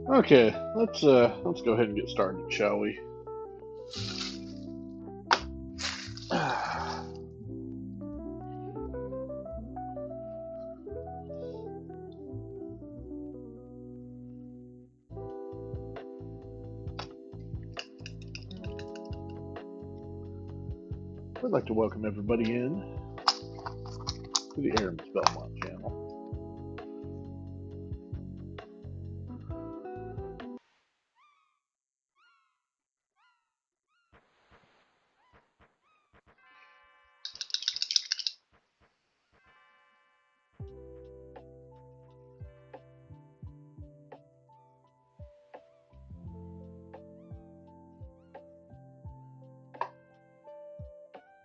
Okay, let's go ahead and get started, shall we? I'd like to welcome everybody in to the Aramis Belmont channel.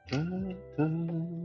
Dun, dun.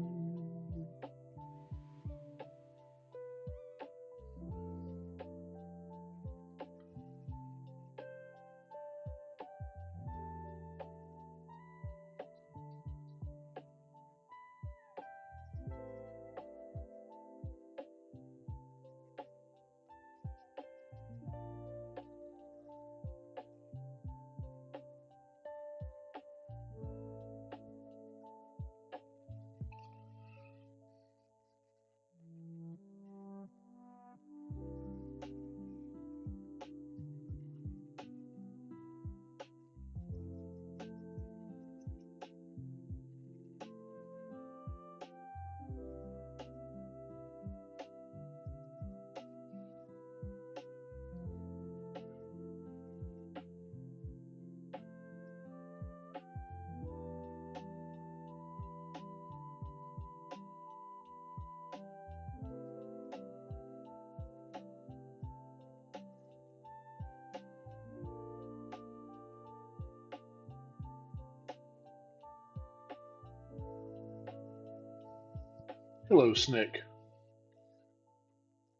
Hello, Snick.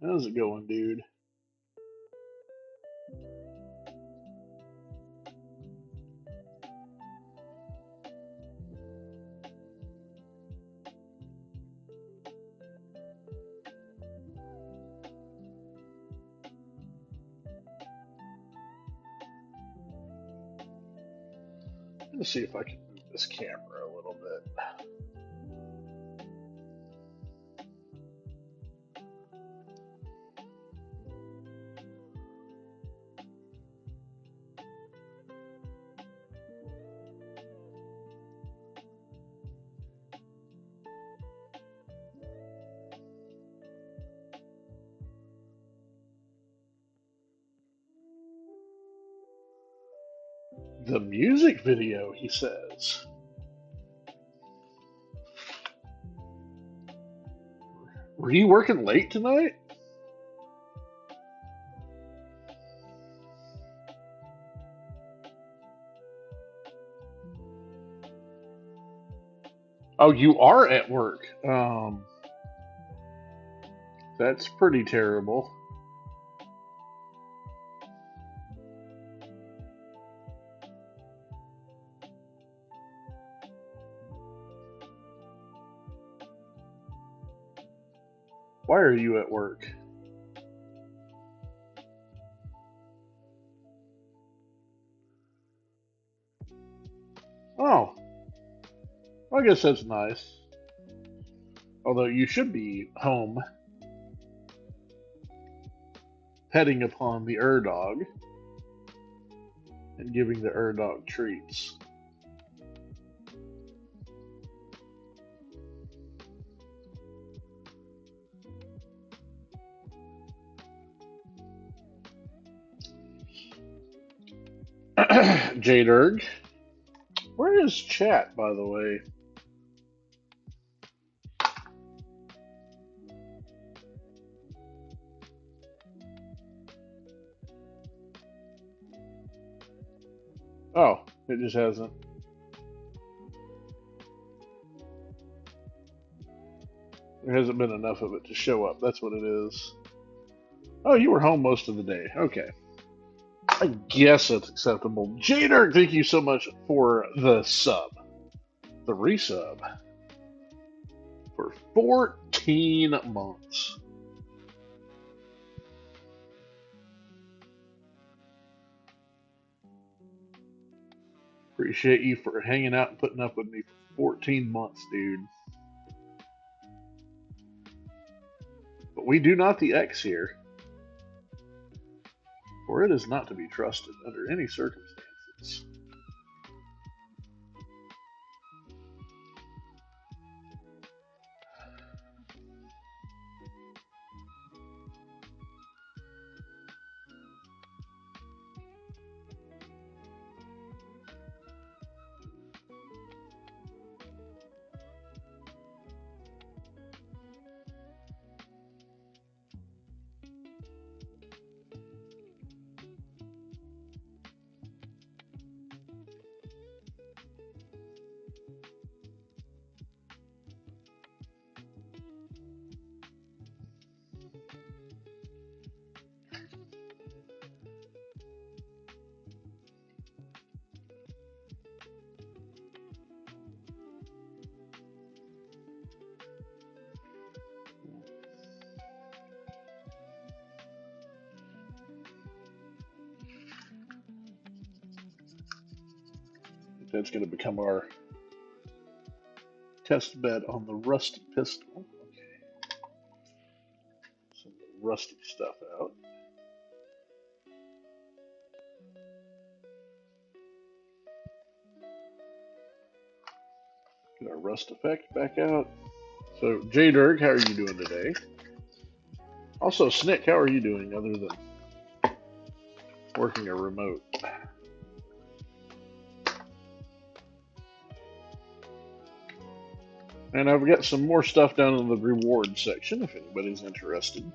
How's it going, dude? Let's see if I can move this camera a little bit. The music video, he says. Were you working late tonight? Oh, you are at work. That's pretty terrible. Why are you at work? Oh, I guess that's nice. Although you should be home petting upon the dog and giving the dog treats. Jaderg, where is chat, by the way? Oh, it just hasn't. There hasn't been enough of it to show up. That's what it is. Oh, you were home most of the day. Okay. I guess that's acceptable. Jader, thank you so much for the sub. The resub. For 14 months. Appreciate you for hanging out and putting up with me for 14 months, dude. But we do not the X here, for it is not to be trusted under any circumstances. That's going to become our test bed on the rusty pistol. Okay. Some rusty stuff out. Get our rust effect back out. So, J-Dirk, how are you doing today? Also, Snick, how are you doing other than working a remote? And I've got some more stuff down in the reward section if anybody's interested.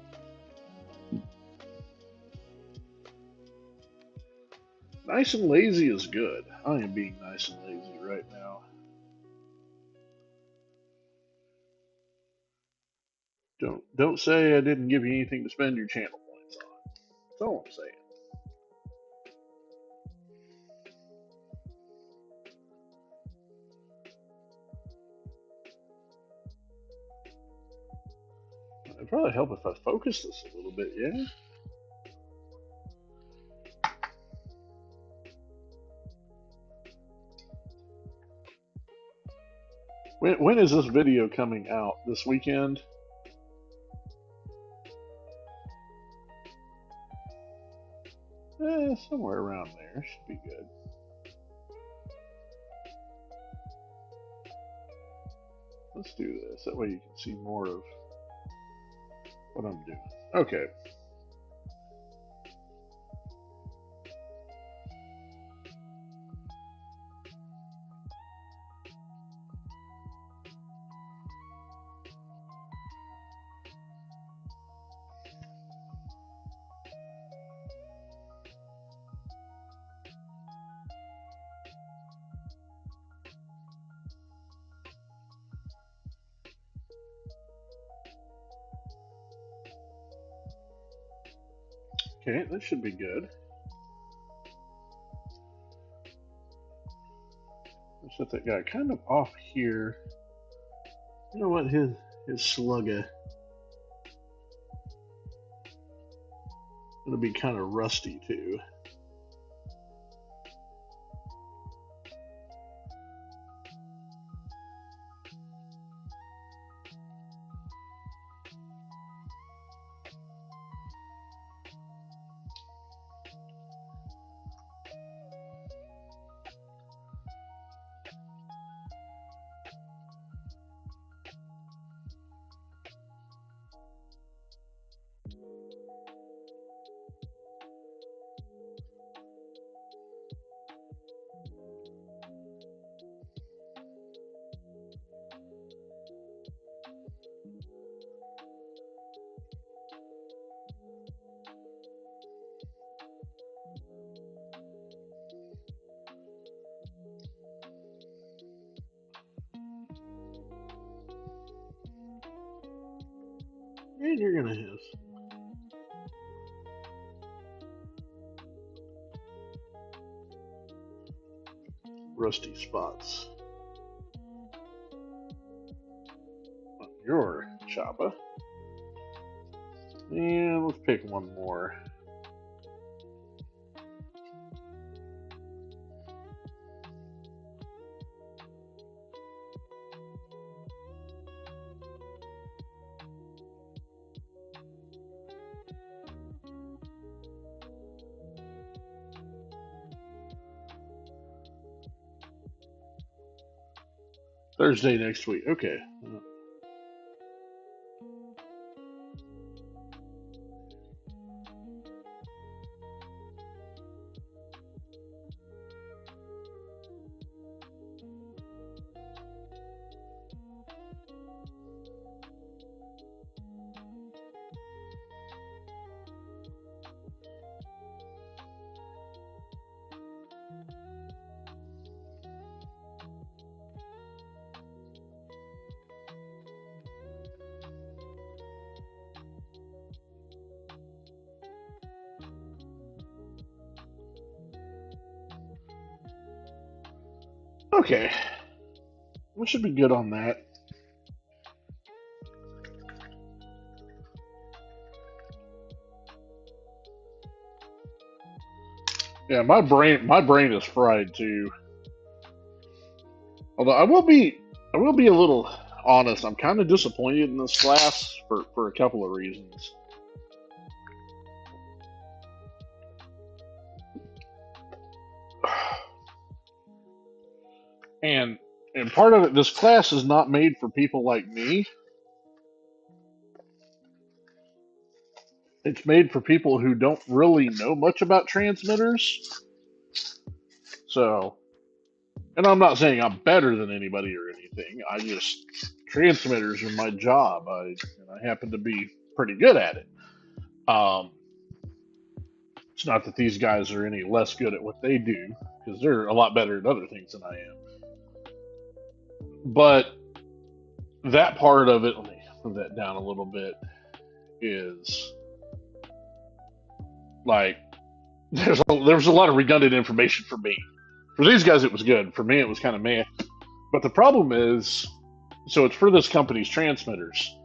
Nice and lazy is good. I am being nice and lazy right now. Don't say I didn't give you anything to spend your channel points on. That's all I'm saying. It'd probably help if I focus this a little bit, yeah? When is this video coming out? This weekend? Somewhere around there. Should be good. Let's do this. That way you can see more of what I'm doing. Okay. Okay, that should be good. Let's set that guy kind of off here. You know what? His slugga. It'll be kind of rusty too. And you're gonna have rusty spots on your choppa. And let's pick one more. Thursday next week. Okay. Okay. We should be good on that. Yeah, my brain is fried too. Although I will be a little honest. I'm kind of disappointed in this class for a couple of reasons. And and part of it, this class is not made for people like me. It's made for people who don't really know much about transmitters. So, and I'm not saying I'm better than anybody or anything. I just transmitters are my job. I happen to be pretty good at it. Um, it's not that these guys are any less good at what they do, because they're a lot better at other things than I am. But that part of it, let me move that down a little bit, is like there's a lot of redundant information for me. For these guys, it was good. For me, it was kind of meh. But the problem is, so it's for this company's transmitters.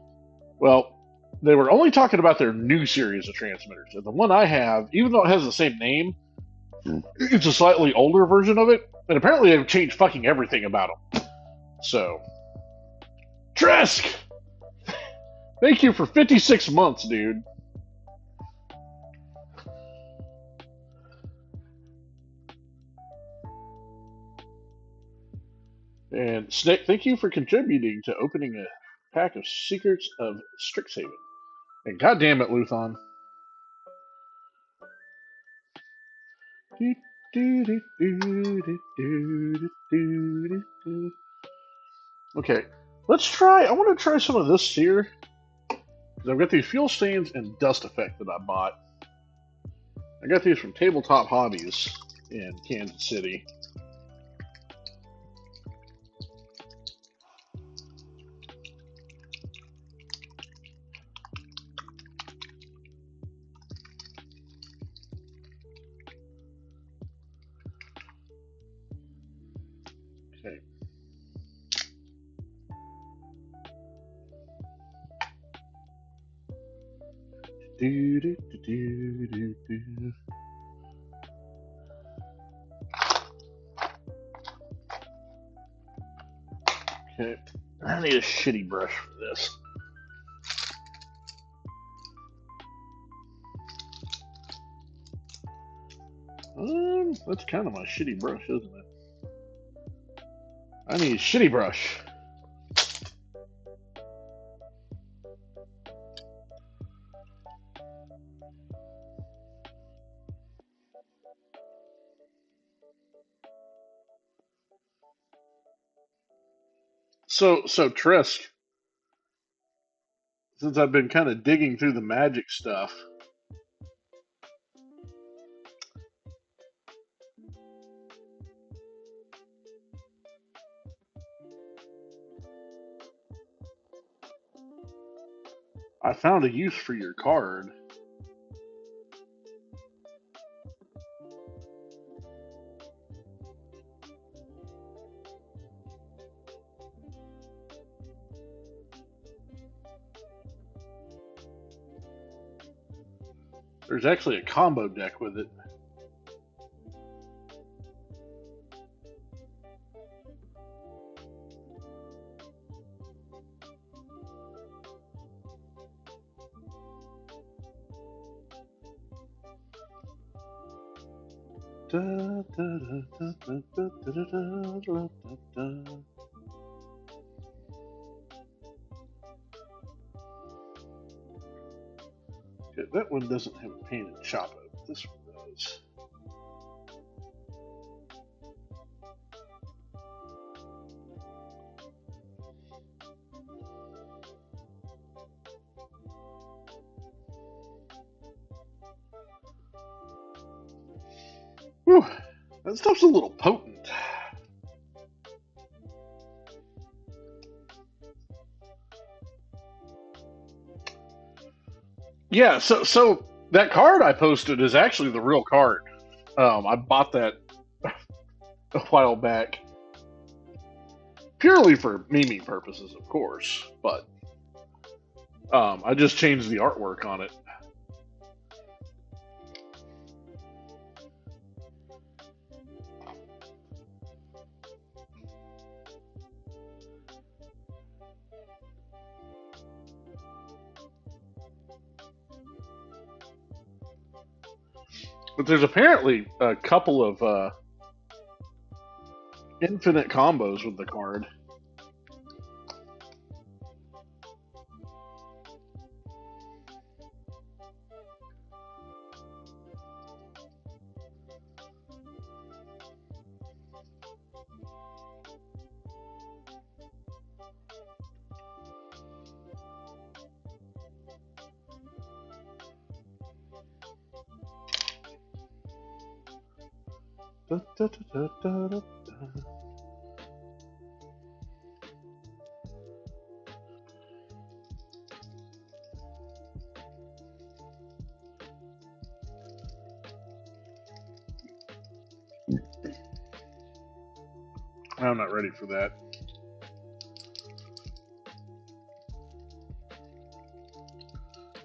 Well, they were only talking about their new series of transmitters. And the one I have, even though it has the same name, it's a slightly older version of it. And apparently they've changed fucking everything about them. So, Tresk! Thank you for 56 months, dude. And Snake, thank you for contributing to opening a pack of Secrets of Strixhaven. And goddamn it, Luthon. Okay, let's try. I want to try some of this here. Because I've got these fuel stains and dust effect that I bought. I got these from Tabletop Hobbies in Kansas City. Okay. Do, do, do, do, do. Okay. I need a shitty brush for this. That's kind of my shitty brush, isn't it? I need a shitty brush. So Trisk, since I've been kind of digging through the magic stuff, I found a use for your card. There's actually a combo deck with it. Da, da, da, da, da, da, da, da, da, da. Okay, that one doesn't have a painted Choppa. This one does. Whew, that stuff's a little potent. Yeah, so that card I posted is actually the real card. I bought that a while back, purely for memeing purposes, of course. But I just changed the artwork on it. But there's apparently a couple of infinite combos with the card. Da, da, da, da, da, da. I'm not ready for that.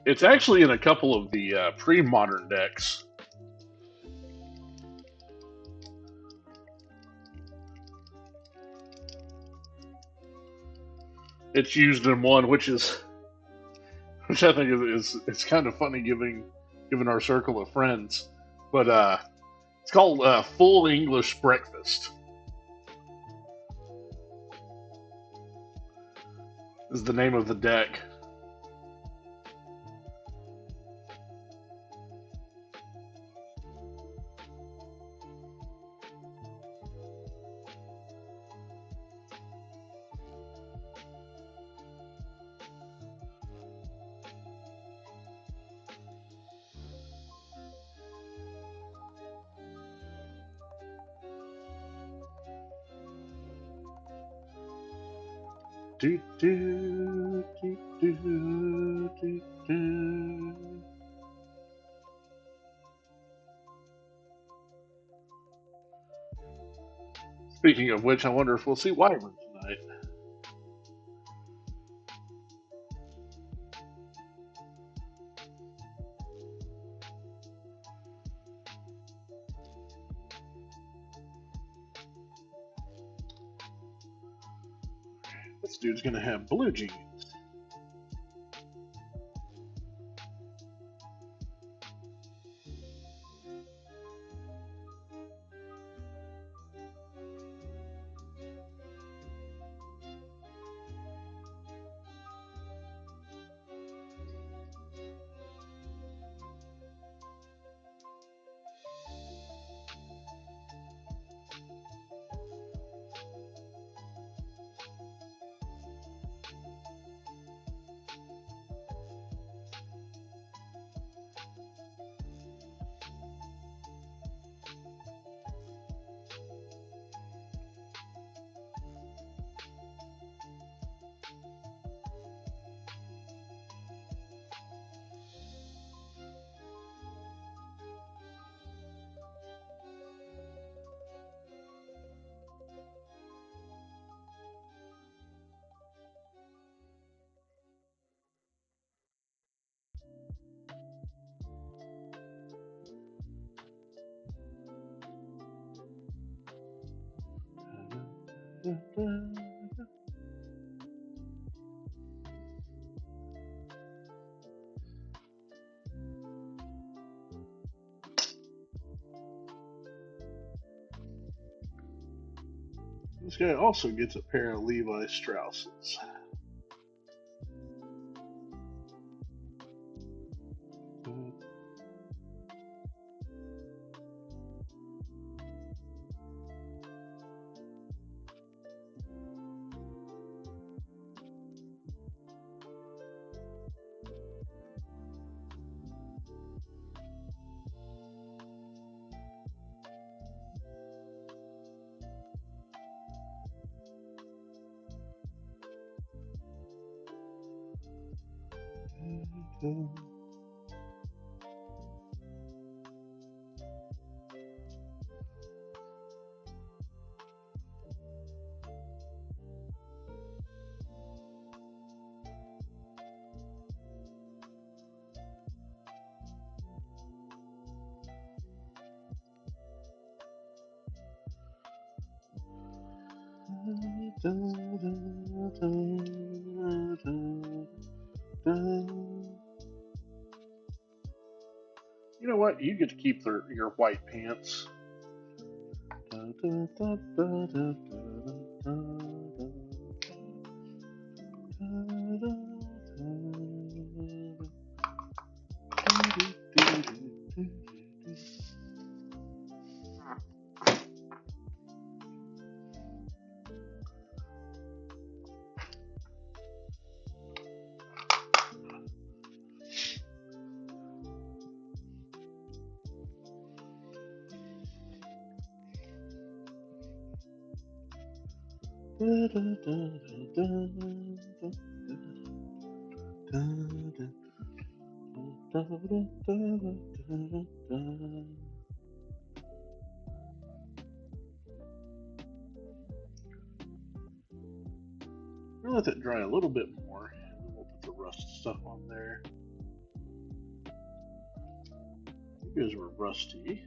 It's actually in a couple of the pre-modern decks. It's used in one, which I think is it's kind of funny given our circle of friends. But it's called Full English Breakfast. Is the name of the deck. Do, do, do, do, do, do. Speaking of which, I wonder if we'll see Wyvern tonight. This dude's gonna have blue jeans. This guy also gets a pair of Levi Strausses. You know what? You get to keep your white pants. I'll let that dry a little bit more, and then we'll put the rust stuff on there. You guys were rusty.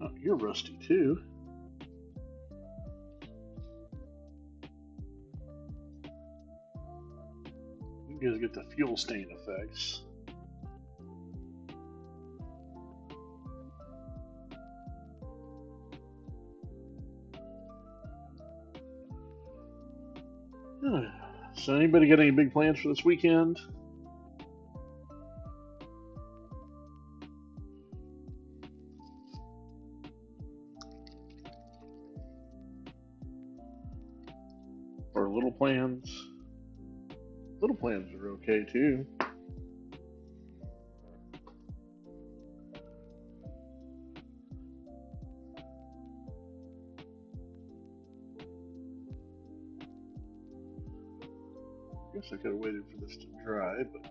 Oh, you're rusty too. You guys get the fuel stain effects. So, anybody got any big plans for this weekend? Or little plans? Little plans are okay too. I guess I could have waited for this to dry, but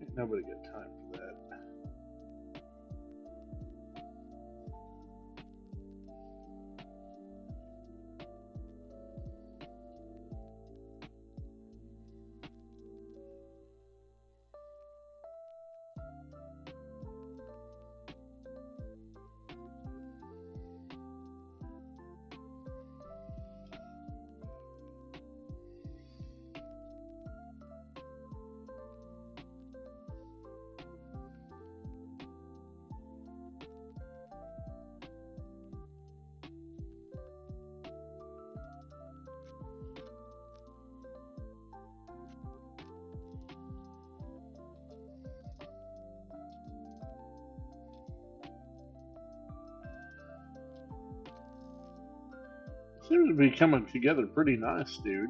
ain't nobody got time for that. Seems to be coming together pretty nice, dude.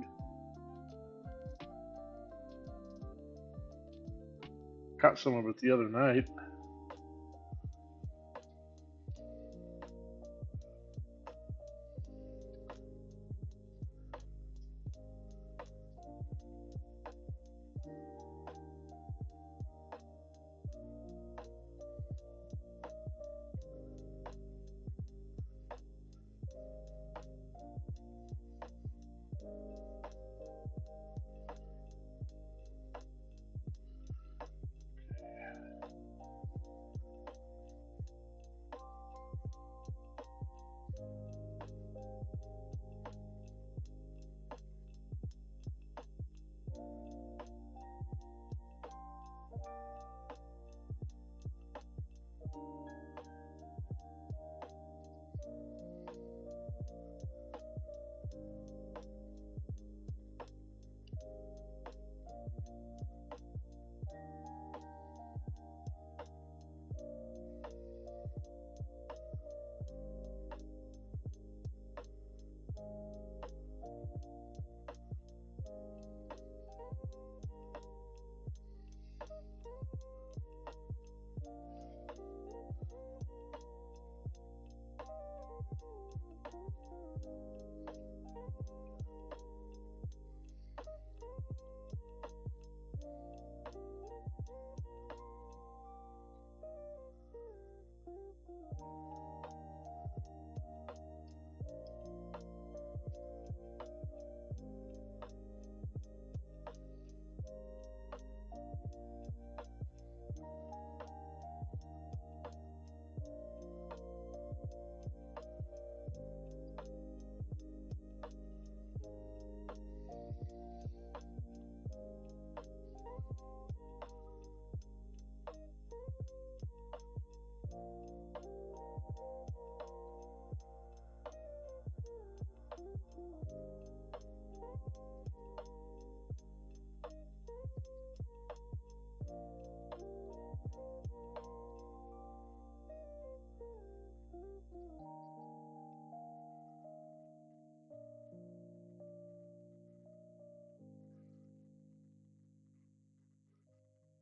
Caught some of it the other night.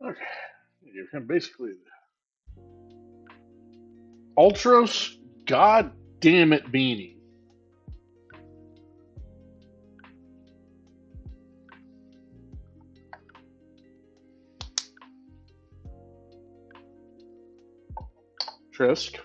Okay. You're basically Ultros, god damn it, Beanie. Trisk.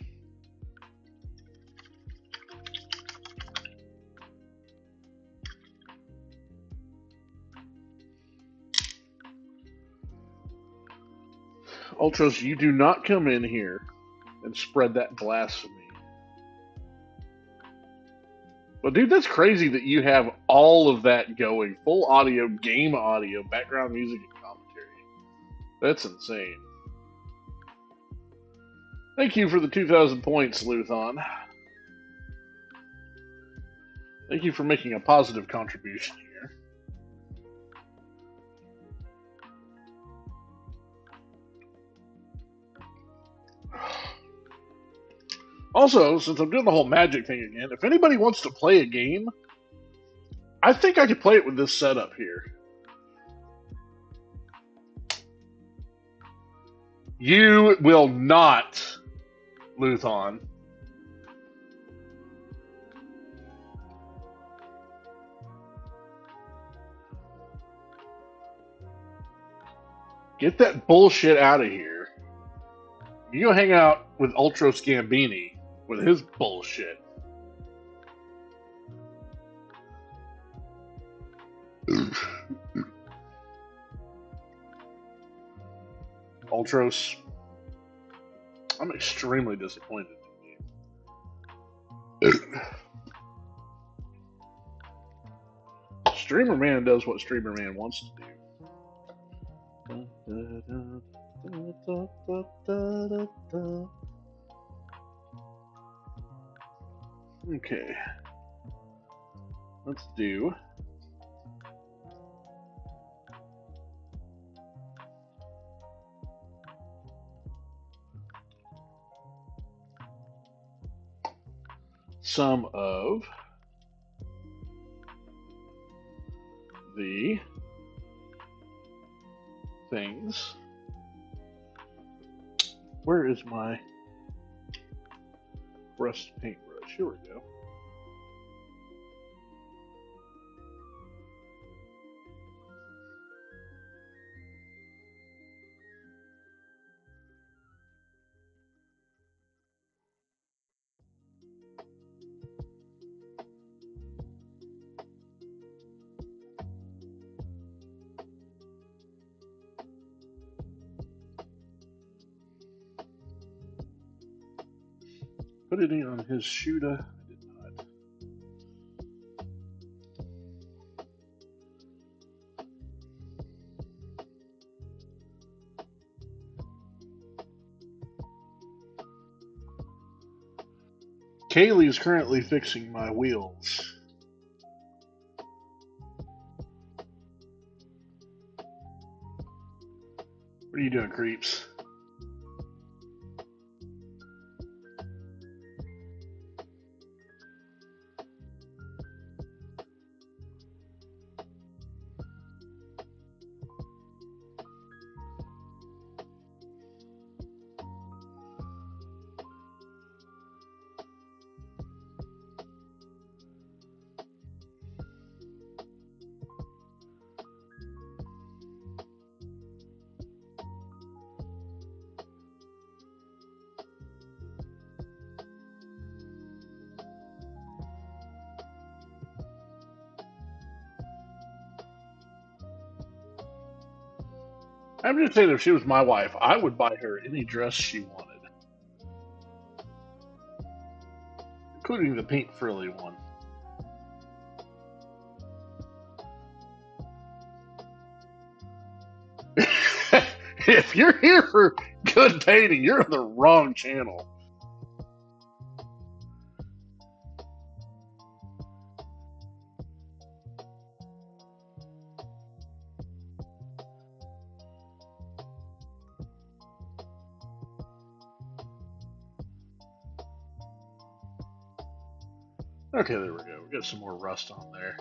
Ultros, you do not come in here and spread that blasphemy. But dude, that's crazy that you have all of that going. Full audio, game audio, background music, and commentary. That's insane. Thank you for the 2,000 points, Luthon. Thank you for making a positive contribution here. Also, since I'm doing the whole magic thing again, if anybody wants to play a game, I think I could play it with this setup here. You will not, Luthon. Get that bullshit out of here. You go hang out with Ultra Scambini with his bullshit. Ultros, I'm extremely disappointed in you. Streamer Man does what Streamer Man wants to do. Okay. Let's do some of the things. Where is my rust paintbrush? Here we go. Put it in on his shooter. I did not. Kaylee is currently fixing my wheels. What are you doing, creeps? I'm just saying, if she was my wife, I would buy her any dress she wanted, including the pink frilly one. If you're here for good painting, you're on the wrong channel. Okay, there we go. We got some more rust on there.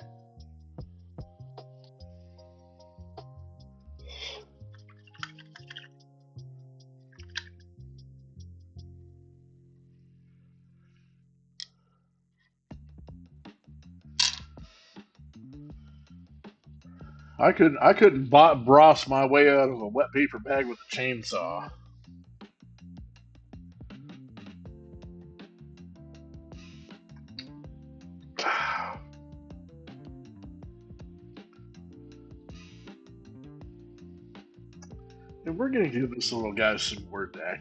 I couldn't bros my way out of a wet paper bag with a chainsaw. And we're gonna give this little guy some more DACA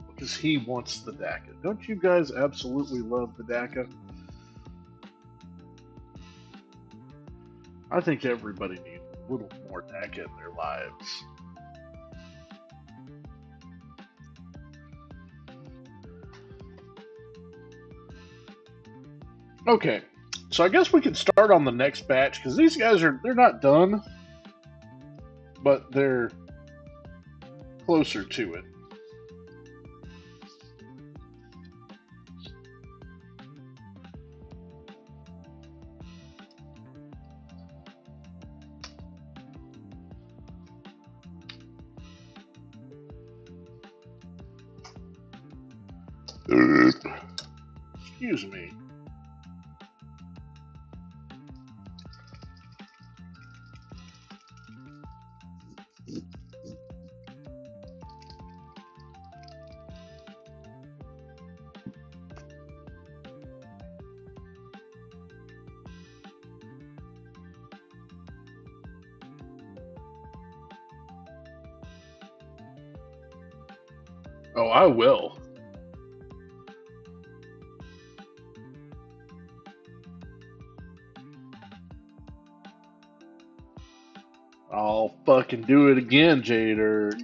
because he wants the DACA. Don't you guys absolutely love the DACA? I think everybody needs a little more DACA in their lives. Okay, so I guess we can start on the next batch because these guys they're not done, but they're closer to it. Excuse me. Oh, I will. I'll fucking do it again, Jader.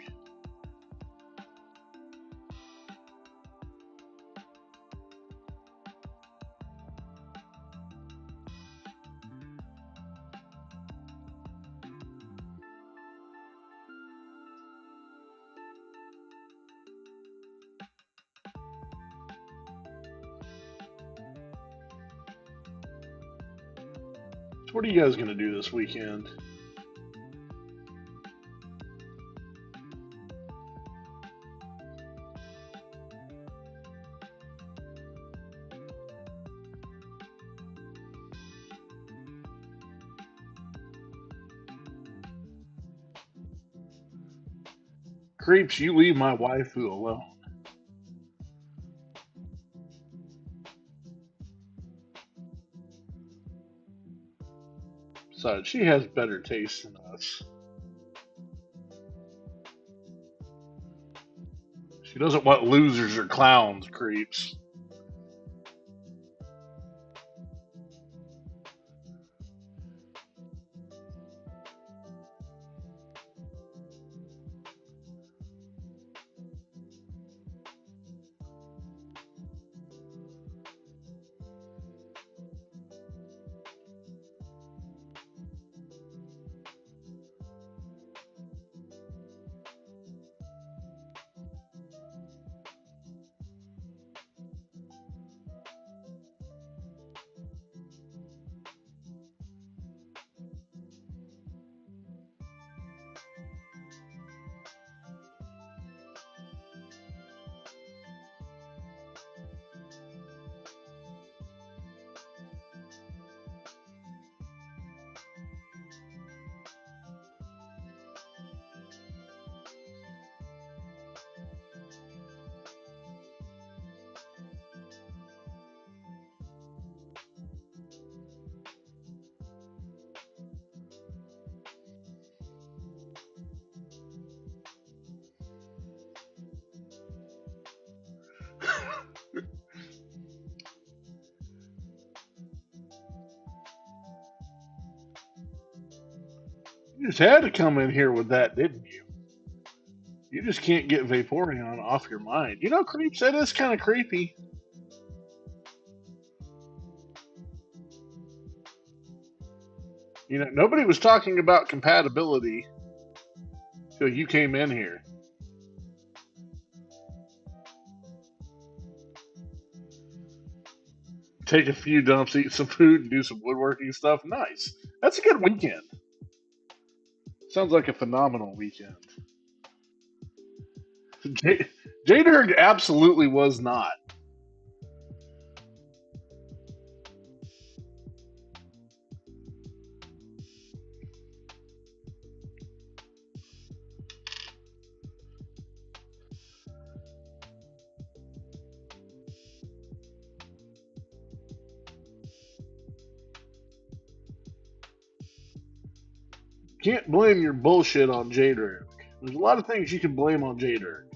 So what are you guys gonna do this weekend? Creeps, you leave my waifu alone. Besides, she has better taste than us. She doesn't want losers or clowns, creeps. You just had to come in here with that, didn't you? You just can't get Vaporeon off your mind. You know, creeps, that is kind of creepy. You know, nobody was talking about compatibility till you came in here. Take a few dumps, eat some food, and do some woodworking stuff. Nice. That's a good weekend. Sounds like a phenomenal weekend. J- Jader absolutely was not. can't blame your bullshit on J-Dirk. There's a lot of things you can blame on J-Dirk.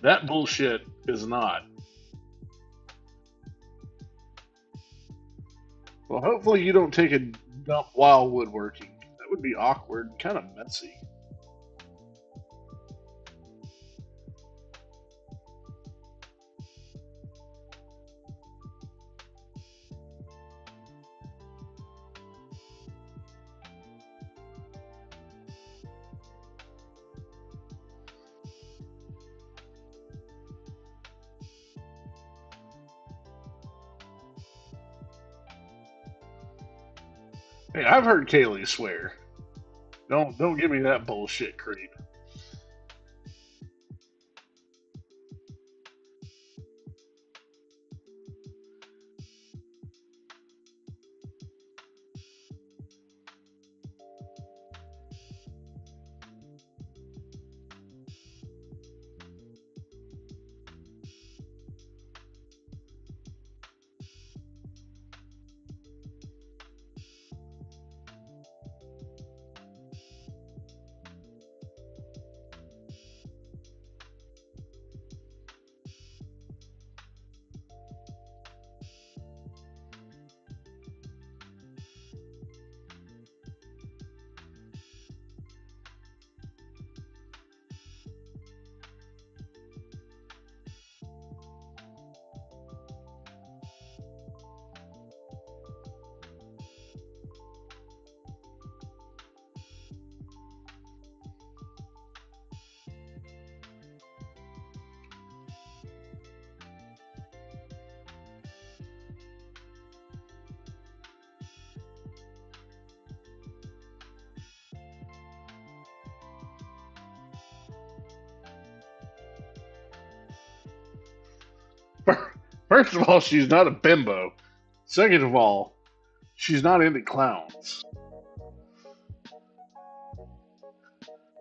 That bullshit is not. Well, hopefully you don't take a dump while woodworking. That would be awkward, kind of messy. Hey, I've heard Kaylee swear. Don't give me that bullshit creep. First of all, she's not a bimbo. Second of all, she's not into clowns.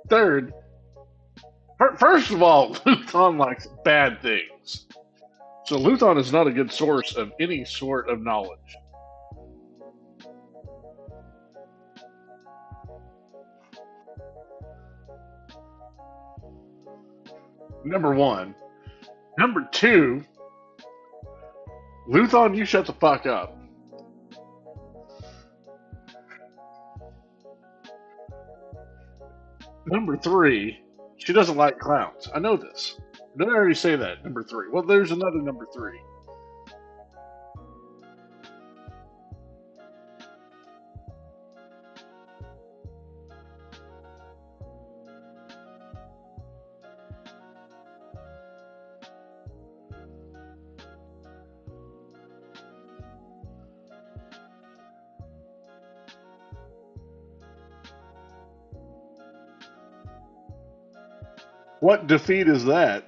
Third, first of all, Luthon likes bad things. So Luthon is not a good source of any sort of knowledge. Number one. Number two, Luthon, you shut the fuck up. Number three, she doesn't like clowns. I know this. Did I already say that? Number three. Well, there's another number three. What defeat is that?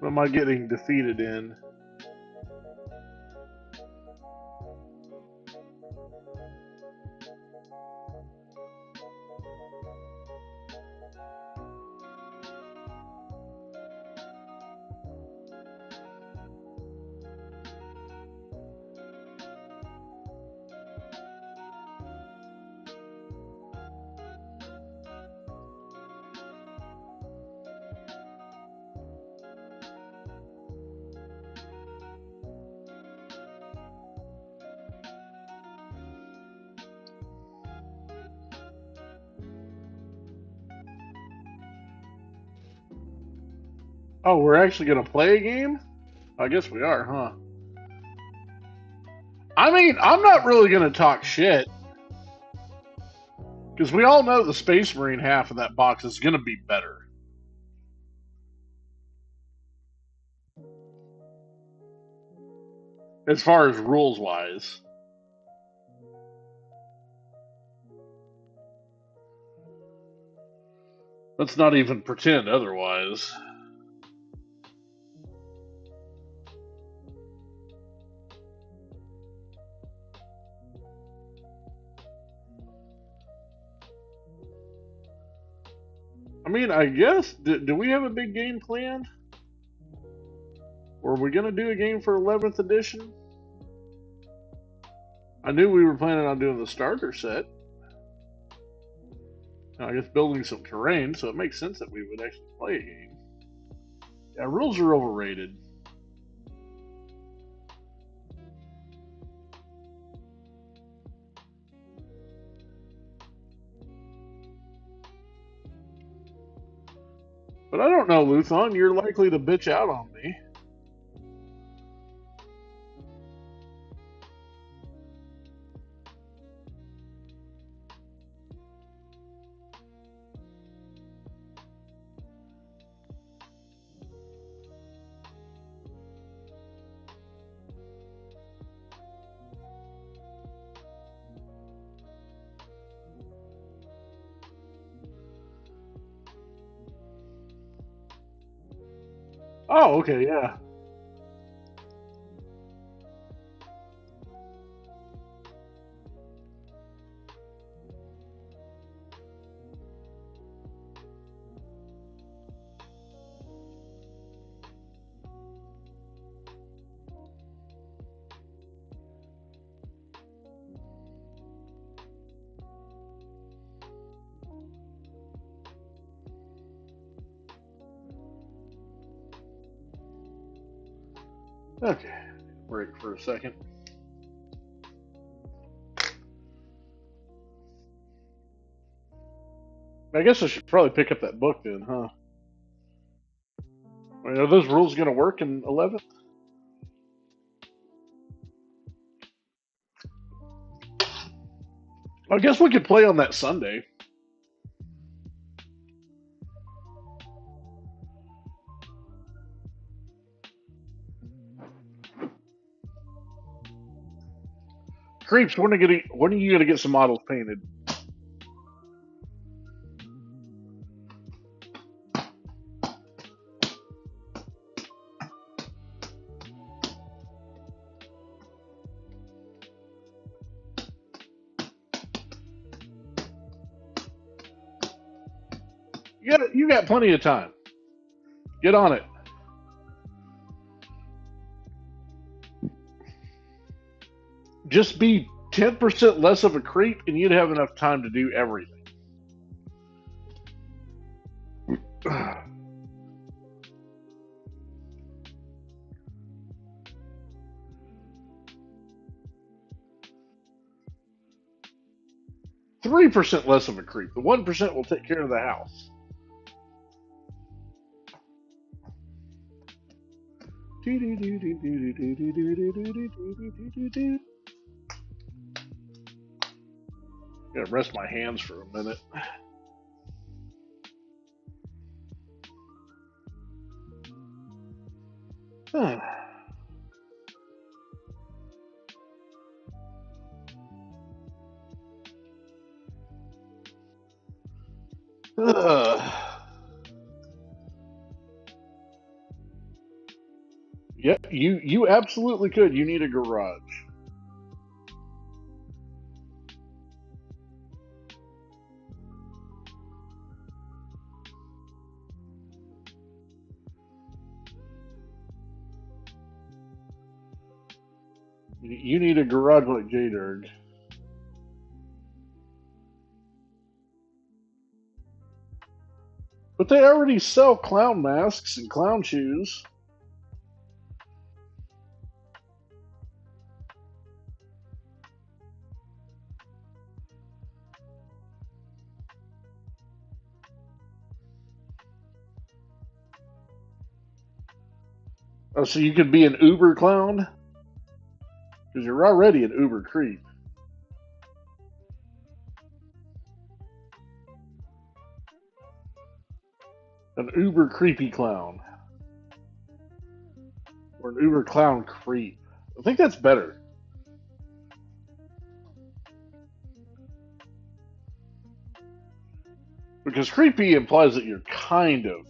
What am I getting defeated in? Oh, we're actually gonna play a game? I guess we are, huh? I mean, I'm not really gonna talk shit. Because we all know the Space Marine half of that box is going to be better. As far as rules wise. Let's not even pretend otherwise. I mean, I guess, do we have a big game planned? Or are we going to do a game for 11th edition? I knew we were planning on doing the starter set. I guess building some terrain, so it makes sense that we would actually play a game. Yeah, rules are overrated. But I don't know, Luthon, you're likely to bitch out on me. Oh, okay, yeah. Okay, break for a second. I guess I should probably pick up that book then, huh? I mean, are those rules going to work in 11th? I guess we could play on that Sunday. Creeps, when are you gonna get some models painted? You got plenty of time. Get on it. Just be 10% less of a creep, and you'd have enough time to do everything. 3% less of a creep. The 1% will take care of the house. Gotta rest my hands for a minute. Yeah, you absolutely could. You need a garage. You need a garage like J-Derg. But they already sell clown masks and clown shoes. Oh, so you could be an Uber clown? Because you're already an Uber creep. An uber creepy clown. Or an uber clown creep. I think that's better. Because creepy implies that you're kind of,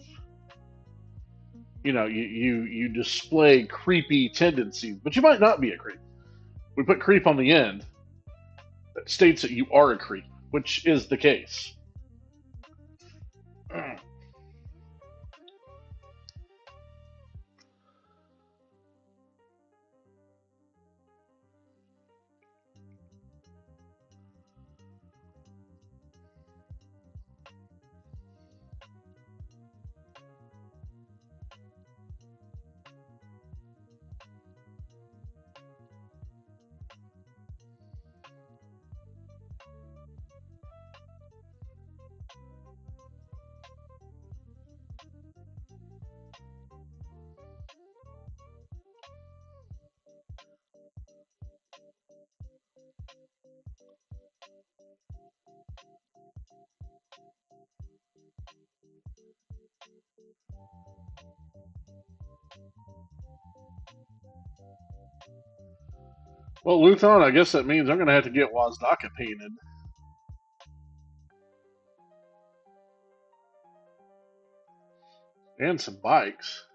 you display creepy tendencies, but you might not be a creep. We put creep on the end. That states that you are a creep, which is the case. Well, Luthon, I guess that means I'm going to have to get Wazdaka painted. And some bikes.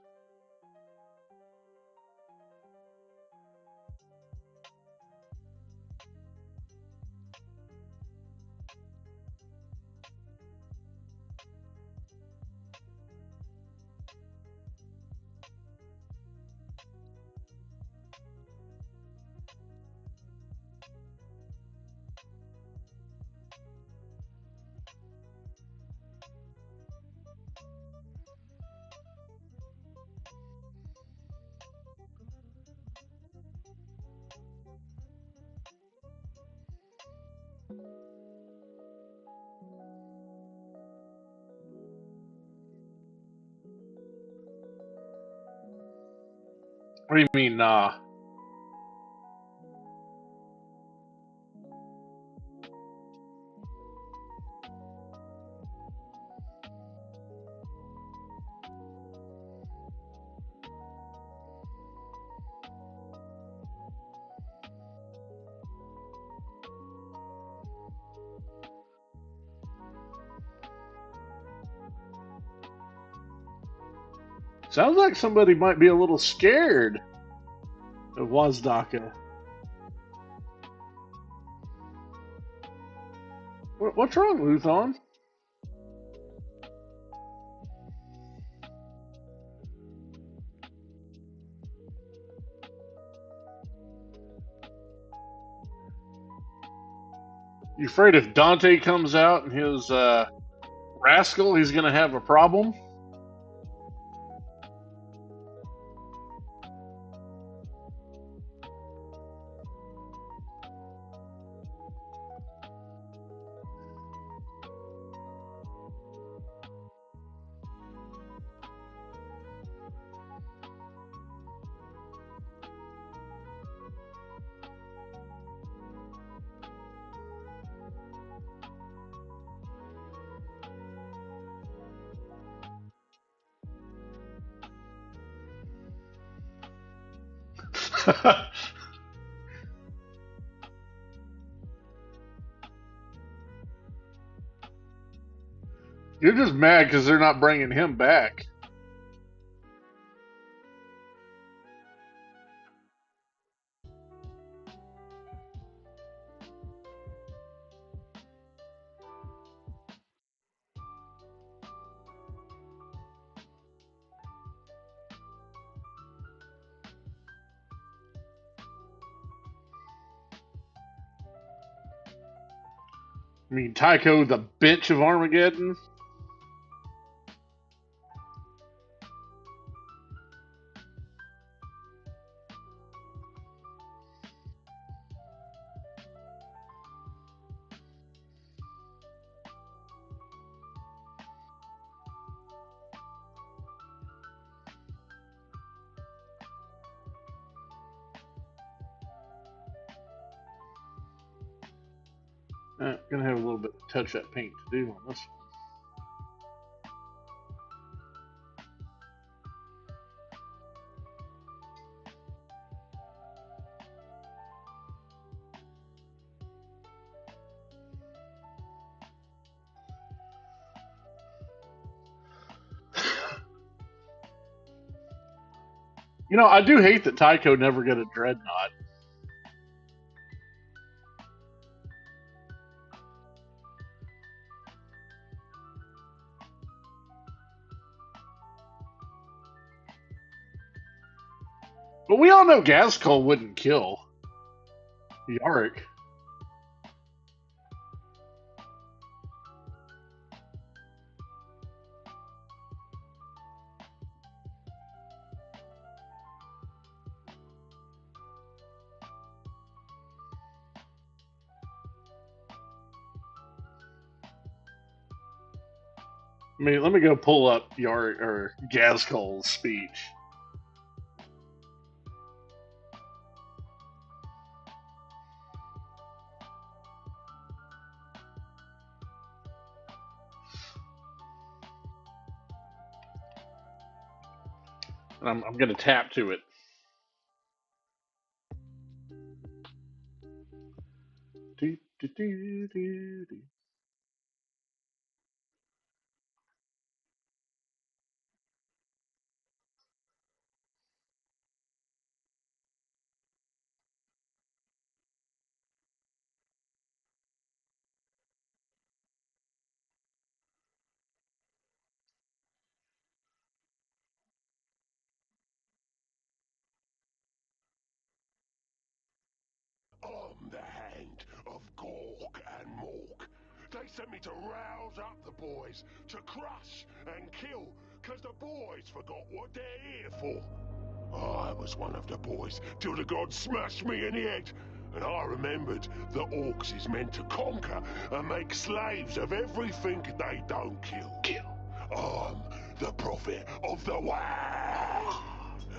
What do you mean, nah? Sounds like somebody might be a little scared of Wazdaka. What's wrong, Luthon? You afraid if Dante comes out and his rascal, he's going to have a problem? You're just mad because they're not bringing him back. I mean, Tycho, the bitch of Armageddon? Gonna have a little bit of touch that paint to do on this one. You know, I do hate that Tycho never got a dreadnought. But we all know Gaskull wouldn't kill Yarick. I mean, let me go pull up Yarick or Gaskull's speech. And I'm going to tap to it. Do, do, do, do, do. I'm the hand of Gork and Mork. They sent me to rouse up the boys, to crush and kill, 'cause the boys forgot what they're here for. I was one of the boys till the gods smashed me in the head, and I remembered the orcs is meant to conquer and make slaves of everything they don't kill. I'm the prophet of the Wow,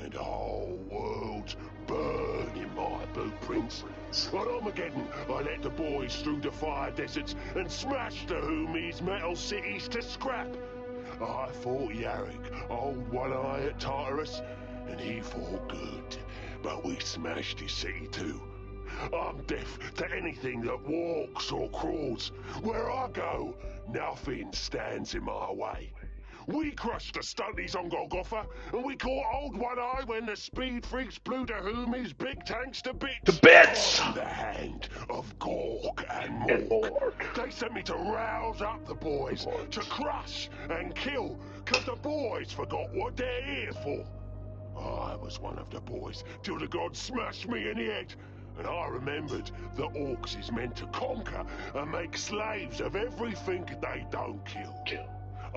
and the whole world's burning my blueprints. On Armageddon, I led the boys through the fire deserts and smashed the Humis' metal cities to scrap. I fought Yarick, old One-Eye at Tartarus, and he fought good, but we smashed his city too. I'm deaf to anything that walks or crawls. Where I go, nothing stands in my way. We crushed the stunties on Golgotha, and we caught Old One-Eye when the speed freaks blew the Humis' big tanks to bits. To bits! I'm the hand of Gork and Mork. They sent me to rouse up the boys, to crush and kill, 'cause the boys forgot what they're here for. I was one of the boys till the gods smashed me in the head, and I remembered the orcs is meant to conquer and make slaves of everything they don't kill.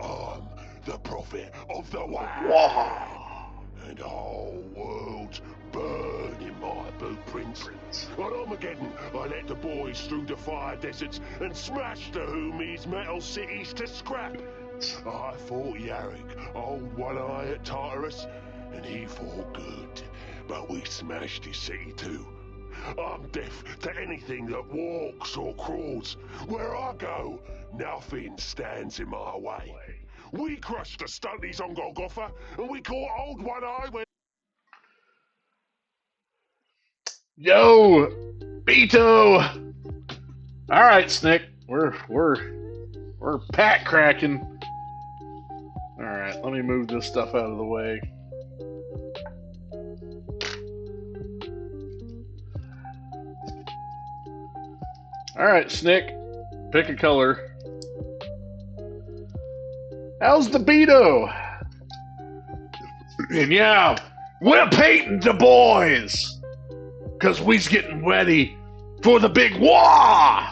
I'm the prophet of the Wow, and the whole world's burning my blueprints. On Armageddon, I led the boys through the fire deserts and smashed the Humis' metal cities to scrap. I fought Yarick, old One-Eye at Tartarus, and he fought good, but we smashed his city too. I'm deaf to anything that walks or crawls. Where I go, nothing stands in my way. We crushed the stunties on Golgotha, and we caught Old One-Eye when... Yo, Beto. All right, Snick. We're pack cracking. All right, let me move this stuff out of the way. All right, Snick. Pick a color. How's the Beto? And yeah, we're painting the boys, 'cause we's getting ready for the big war.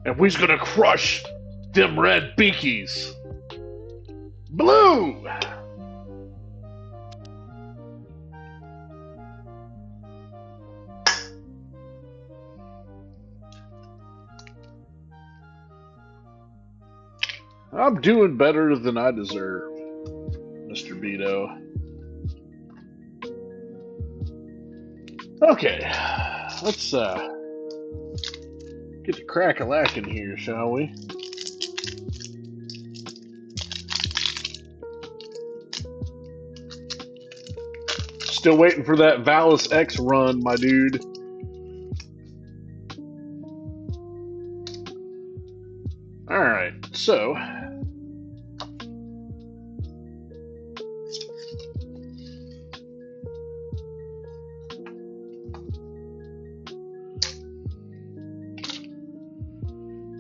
And we's gonna crush them red beakies. Blue! I'm doing better than I deserve, Mr. Beto. Okay, let's get to crack-a-lackin' here, shall we? Still waiting for that Valis X run, my dude. Alright, so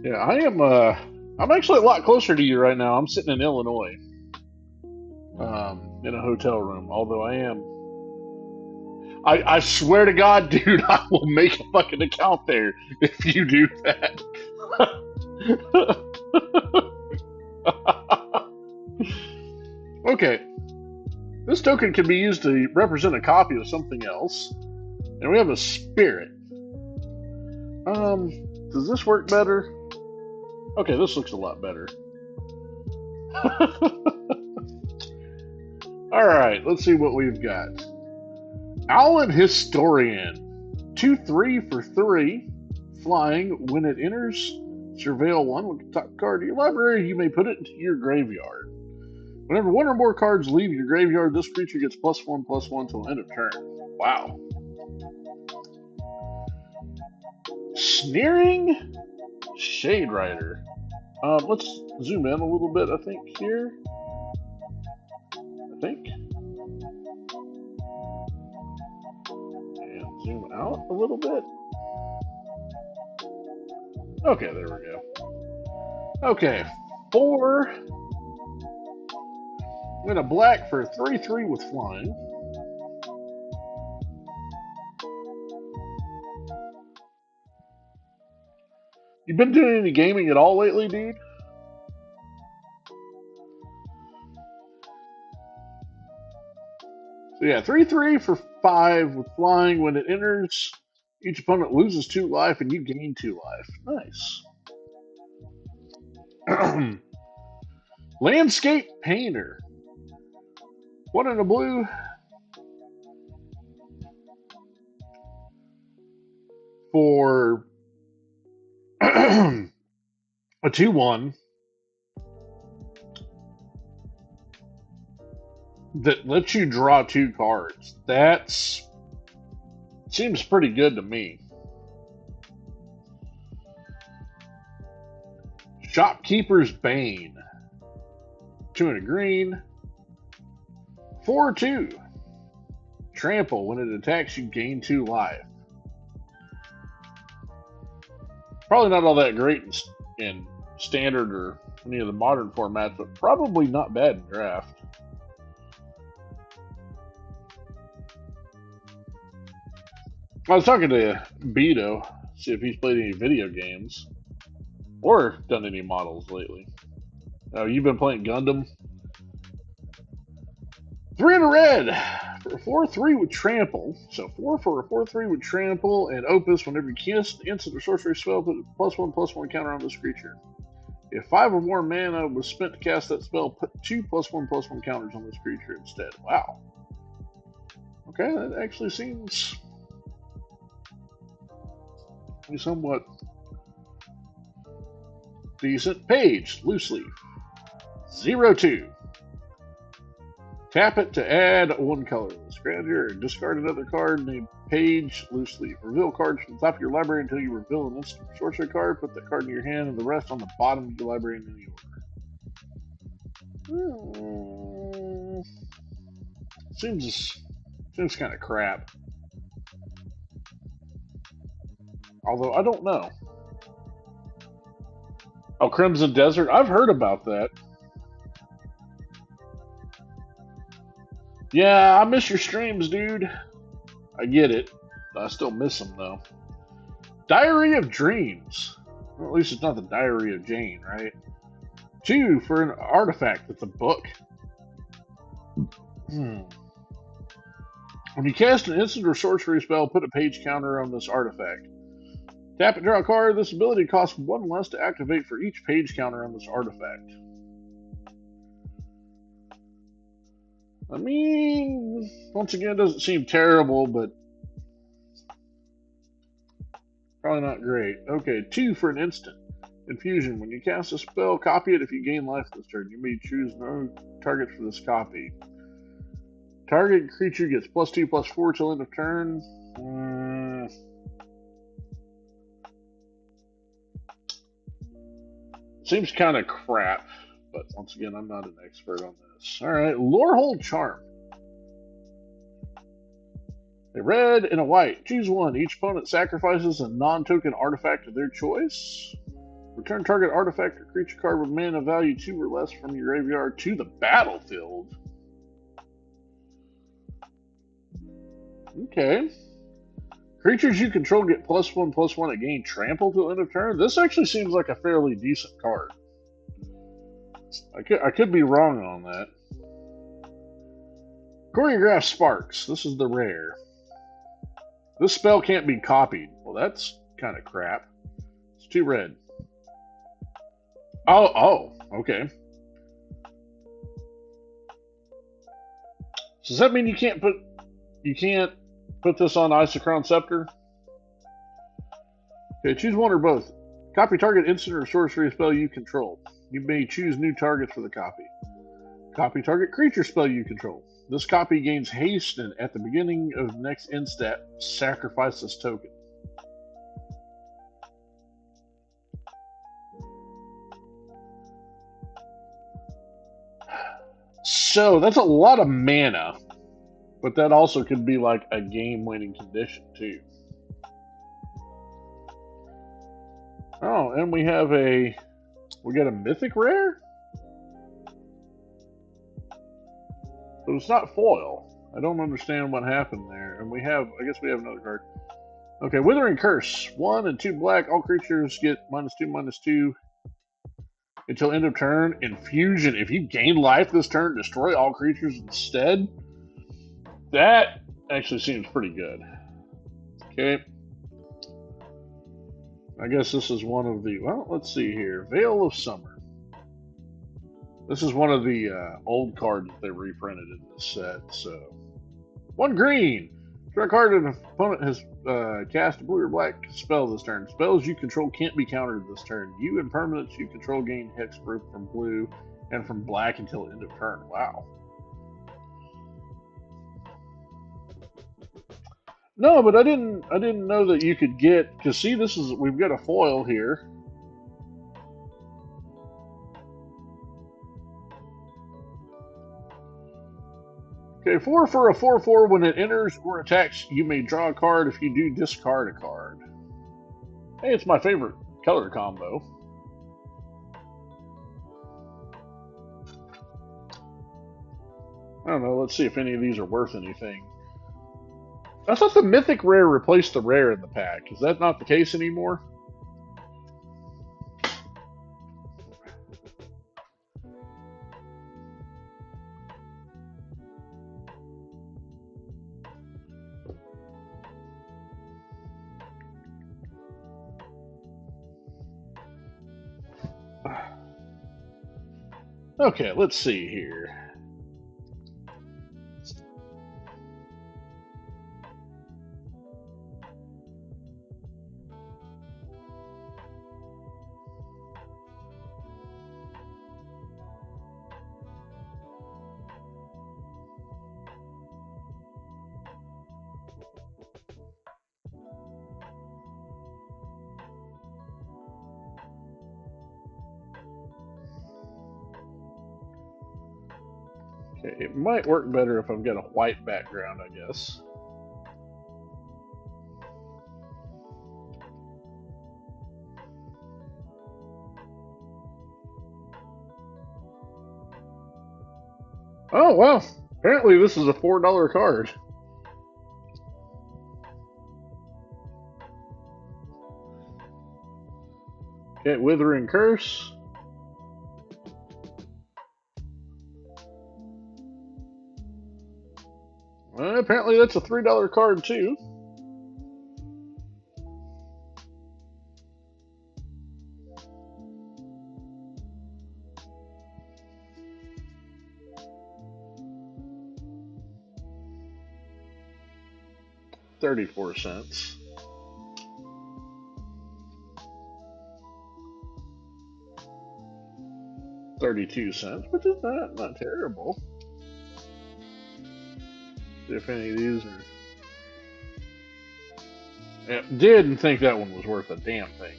Yeah, I am. I'm actually a lot closer to you right now. I'm sitting in Illinois, in a hotel room. Although I am. I swear to God, dude, I will make a fucking account there if you do that. Okay, this token can be used to represent a copy of something else, and we have a spirit. Does this work better? Okay, this looks a lot better. All right, let's see what we've got. Owlet Historian. 2/3 for 3. Flying. When it enters Surveil 1 with the top card of your library, you may put it into your graveyard. Whenever one or more cards leave your graveyard, this creature gets +1/+1 till end of turn. Wow. Sneering Shade Rider. Let's zoom in a little bit, I think, here. I think. And zoom out a little bit. Okay, there we go. Okay, 4. And a black for 3/3 with flying. You been doing any gaming at all lately, dude? So yeah, 3/3 for 5 with flying. When it enters, each opponent loses 2 life and you gain 2 life. Nice. Landscape Painter. 1 in a blue. For a 2/1 that lets you draw 2 cards. That seems pretty good to me. Shopkeeper's Bane. 2 in a green. 4/2. Trample. When it attacks, you gain 2 life. Probably not all that great in standard or any of the modern formats, but probably not bad in draft. I was talking to Beto, see if he's played any video games or done any models lately. Oh, you've been playing Gundam? 3 in a red for a 4/3 with trample. So 4 for a 4/3 with trample and opus. Whenever you cast instant or sorcery spell, put a +1/+1 counter on this creature. If 5 or more mana was spent to cast that spell, put 2 +1/+1 counters on this creature instead. Wow. Okay, that actually seems somewhat decent. Page, loose leaf. 0/2. Tap it to add 1 colorless. Grandeur, discard another card named Page, loose leaf. Reveal cards from the top of your library until you reveal an instant sorcery card. Put that card in your hand and the rest on the bottom of your library in any order. Seems kind of crap. Although I don't know. Oh, Crimson Desert. I've heard about that. Yeah, I miss your streams, dude. I get it. I still miss them though. Diary of Dreams. Well, at least it's not the Diary of Jane, right? 2 for an artifact. It's a book. When you cast an instant or sorcery spell, put a page counter on this artifact. Tap and draw a card. This ability costs 1 less to activate for each page counter on this artifact. I mean, once again, it doesn't seem terrible, but probably not great. Okay, 2 for an instant. Infusion. When you cast a spell, copy it if you gain life this turn. You may choose no target for this copy. Target creature gets +2/+4 till end of turn. Seems kind of crap, but once again, I'm not an expert on this. Alright, Lorehold Charm. A red and a white. Choose one. Each opponent sacrifices a non-token artifact of their choice. Return target artifact or creature card with mana value 2 or less from your graveyard to the battlefield. Okay. Creatures you control get +1/+1 at gain trample till end of turn. This actually seems like a fairly decent card. I could be wrong on that. Choreograph Sparks. This is the rare. This spell can't be copied. Well, that's kind of crap. It's 2 red. Oh, okay. Does that mean you can't put this on Isochron Scepter? Okay, choose one or both. Copy target instant or sorcery spell you control. You may choose new targets for the copy. Copy target creature spell you control. This copy gains haste, and at the beginning of next end step, sacrifice this token. So that's a lot of mana, but that also could be like a game-winning condition too. Oh, and we got a mythic rare? But it's not foil. I don't understand what happened there. And I guess we have another card. Okay, Withering Curse. 1 and 2 black. All creatures get -2/-2 until end of turn. Infusion. If you gain life this turn, destroy all creatures instead. That actually seems pretty good. Okay. I guess this is one of the, well, let's see here. Veil of Summer. This is one of the old cards that they reprinted in this set. So, 1 green. Draw a card an opponent has cast a blue or black spell this turn. Spells you control can't be countered this turn. You and permanents you control gain hexproof from blue and from black until end of turn. Wow. No, but I didn't know that you could get, because see, we've got a foil here. Okay, 4 for a 4/4. When it enters or attacks, you may draw a card. If you do, discard a card. Hey, it's my favorite color combo. I don't know, let's see if any of these are worth anything. I thought the mythic rare replaced the rare in the pack. Is that not the case anymore? Okay, let's see here. Okay, it might work better if I've got a white background, I guess. Oh, wow. Apparently this is a $4 card. Okay, Withering Curse. Well, apparently that's a $3 card too. $0.34. 32 cents, which is not terrible. See if any of these are. Yeah, didn't think that one was worth a damn thing.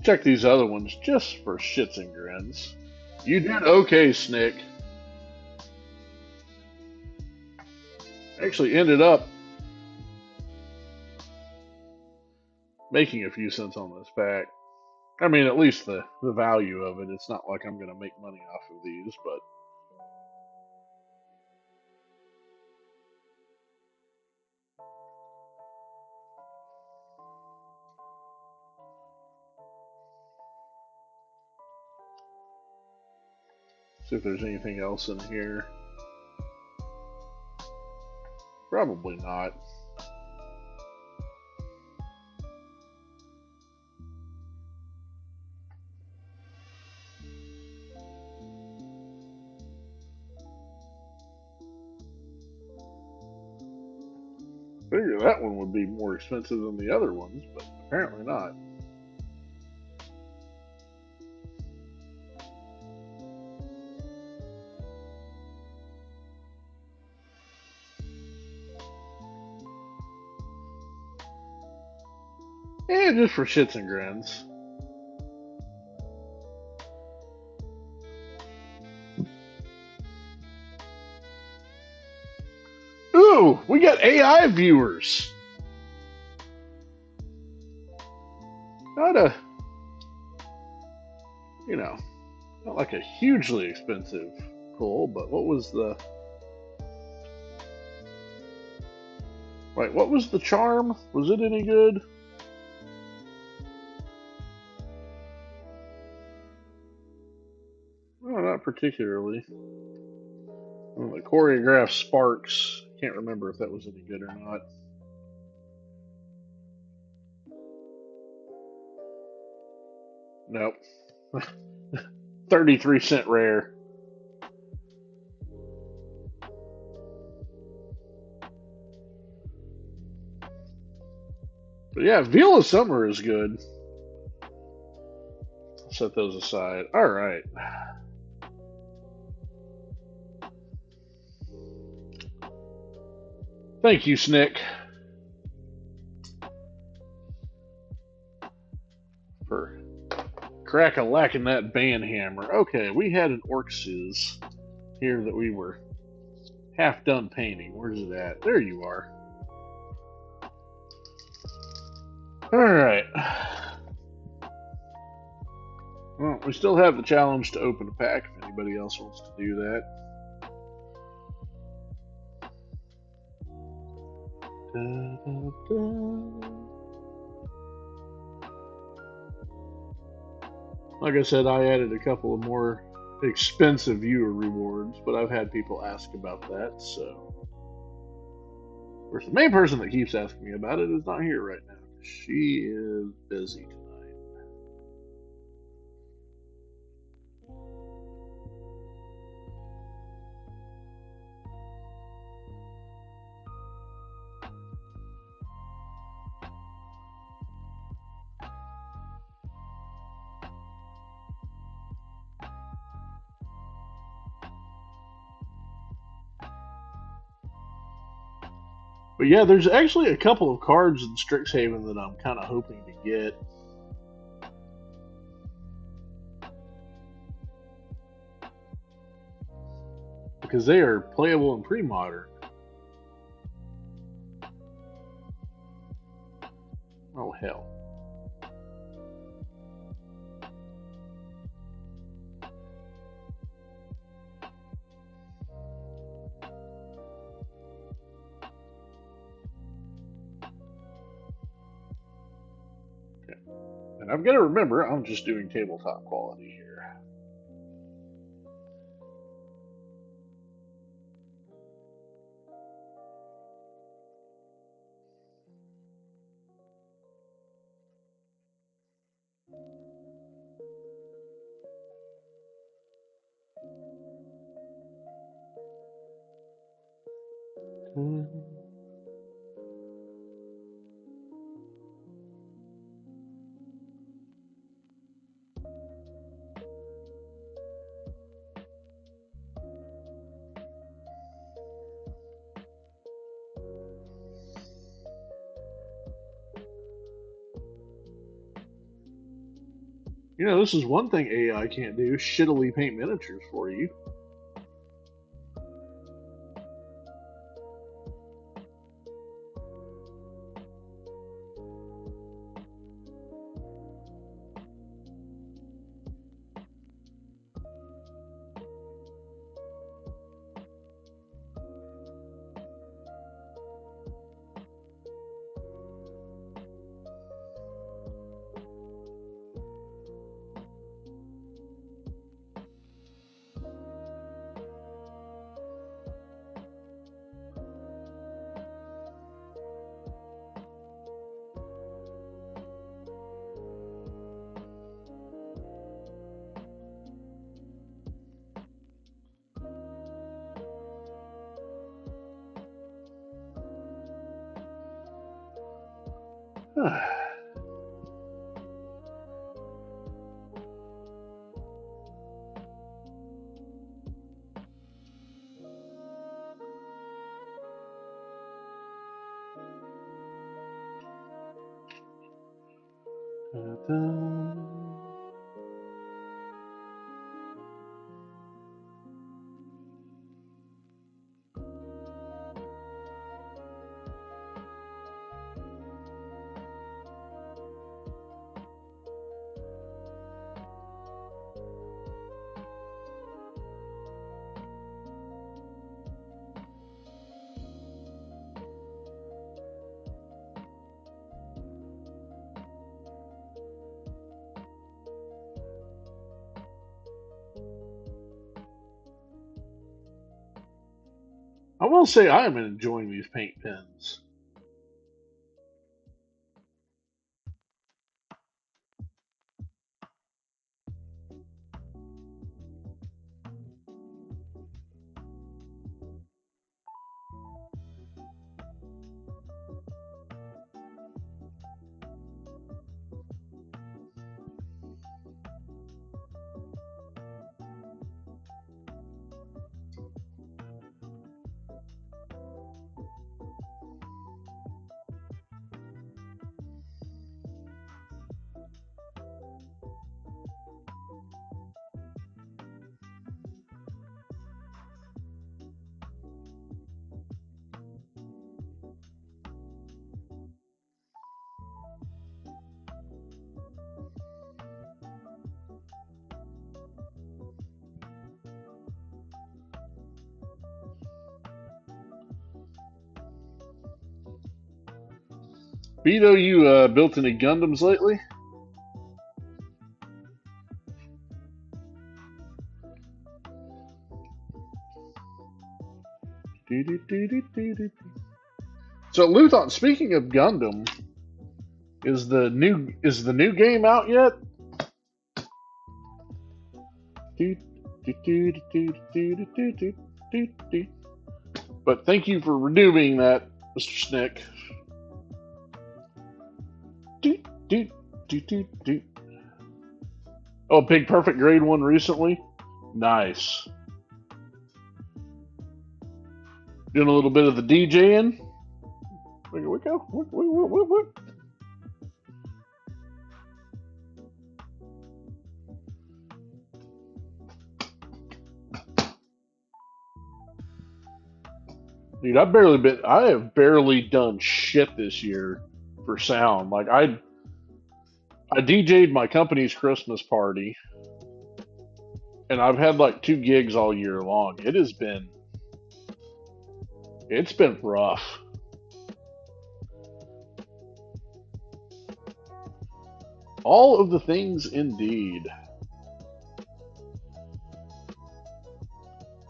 Check these other ones just for shits and grins. You did okay, Snick. Actually ended up making a few cents on this pack. I mean, at least the value of it. It's not like I'm going to make money off of these, but see if there's anything else in here. Probably not. Figure that one would be more expensive than the other ones, but apparently not. And just for shits and grins. Ooh, we got AI viewers. Not a, you know, not like a hugely expensive pull, but what was the... Right, what was the charm? Was it any good? No, not particularly. Well, the choreographed sparks. Can't remember if that was any good or not. Nope. 33-cent rare. But yeah, Vila Summer is good. I'll set those aside. Alright. Thank you, Snick, for crack-a-lacking that banhammer. Okay, we had an Orcsiz here that we were half done painting. Where's it at? There you are. Alright. Well, we still have the challenge to open a pack if anybody else wants to do that. Da, da, da. Like I said, I added a couple of more expensive viewer rewards, but I've had people ask about that, so. Of course, the main person that keeps asking me about it is not here right now. She is busy tonight. But yeah, there's actually a couple of cards in Strixhaven that I'm kind of hoping to get. Because they are playable in pre-modern. Oh, hell. Okay. And I've got to remember, I'm just doing tabletop quality here. You know, this is one thing AI can't do, shittily paint miniatures for you. I will say I am enjoying these paint pens. Beto, you built any Gundams lately? So Luthon, speaking of Gundam, is the new game out yet? But thank you for renewing that, Mr. Snick. Oh, Big Perfect Grade 1 recently? Nice. Doing a little bit of the DJing. Here we go. Dude, I have barely done shit this year for sound. Like I DJ'd my company's Christmas party, and I've had like 2 gigs all year long. It's been rough. All of the things indeed.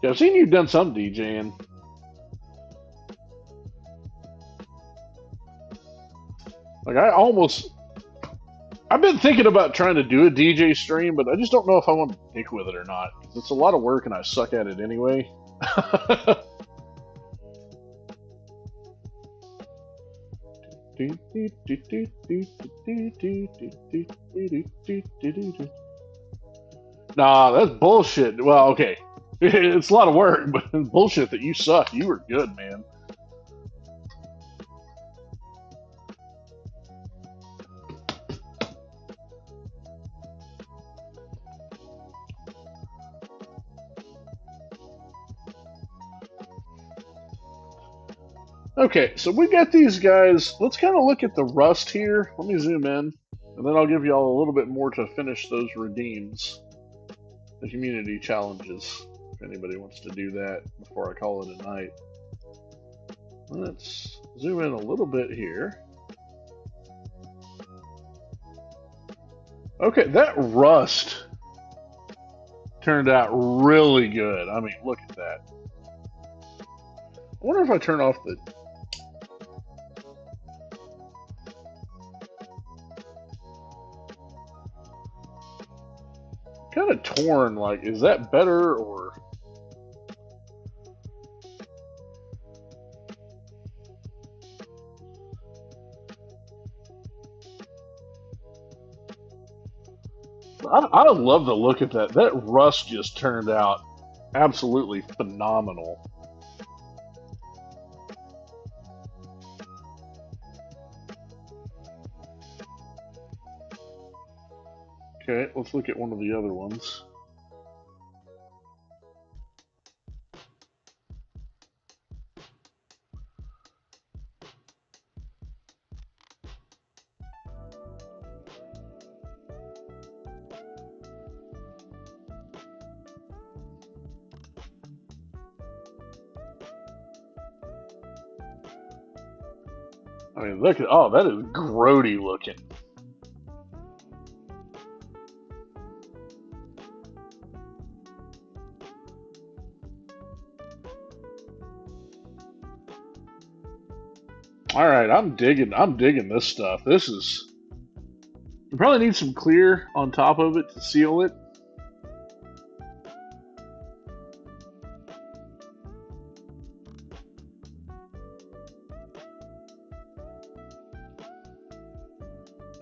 Yeah, I've seen you've done some DJing. Like I've been thinking about trying to do a DJ stream, but I just don't know if I want to stick with it or not. It's a lot of work and I suck at it anyway. Nah, that's bullshit. Well, okay. It's a lot of work, but it's bullshit that you suck. You were good, man. Okay, so we got these guys. Let's kind of look at the rust here. Let me zoom in, and then I'll give y'all a little bit more to finish those redeems, the community challenges, if anybody wants to do that before I call it a night. Let's zoom in a little bit here. Okay, that rust turned out really good. I mean, look at that. I wonder if I turn off the... Kind of torn, like, is that better or... I love the look at that. That rust just turned out absolutely phenomenal. Okay, let's look at one of the other ones. I mean, look at, oh, that is grody looking. All right, I'm digging this stuff. This is, you probably need some clear on top of it to seal it.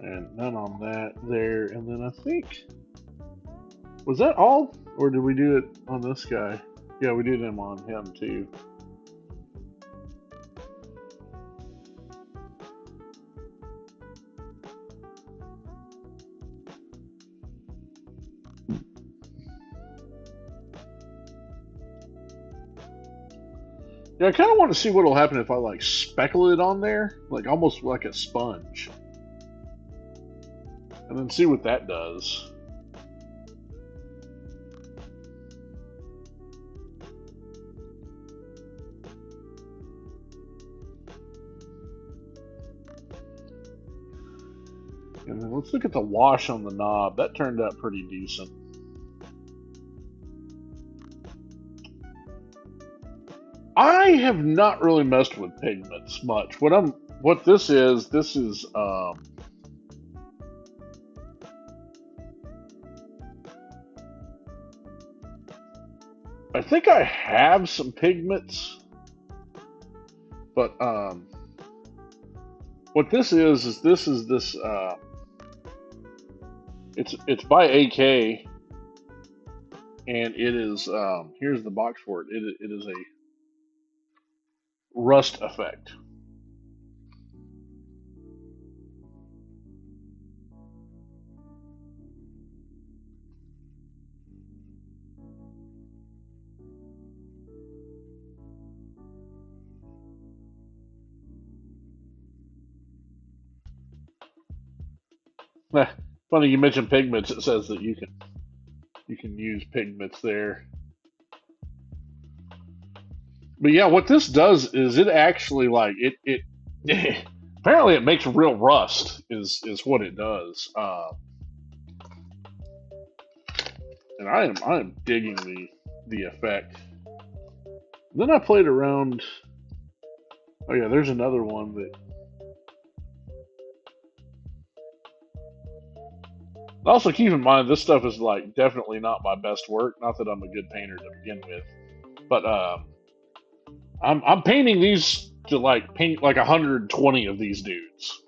And none on that there. And then I think, was that all? Or did we do it on this guy? Yeah, we did him on him too. Yeah, I kind of want to see what will happen if I like speckle it on there, like almost like a sponge, and then see what that does. And then let's look at the wash on the knob. That turned out pretty decent. I have not really messed with pigments much. What this is I think I have some pigments, but what this is this it's by AK, and it is here's the box for it. It is a rust effect. Funny you mentioned pigments. It says that you can use pigments there. But yeah, what this does is it actually like it apparently it makes real rust is what it does. And I am digging the effect. Then I played around. Oh yeah, there's another one that. Also, keep in mind this stuff is like definitely not my best work. Not that I'm a good painter to begin with, but I'm painting these to like paint like 120 of these dudes.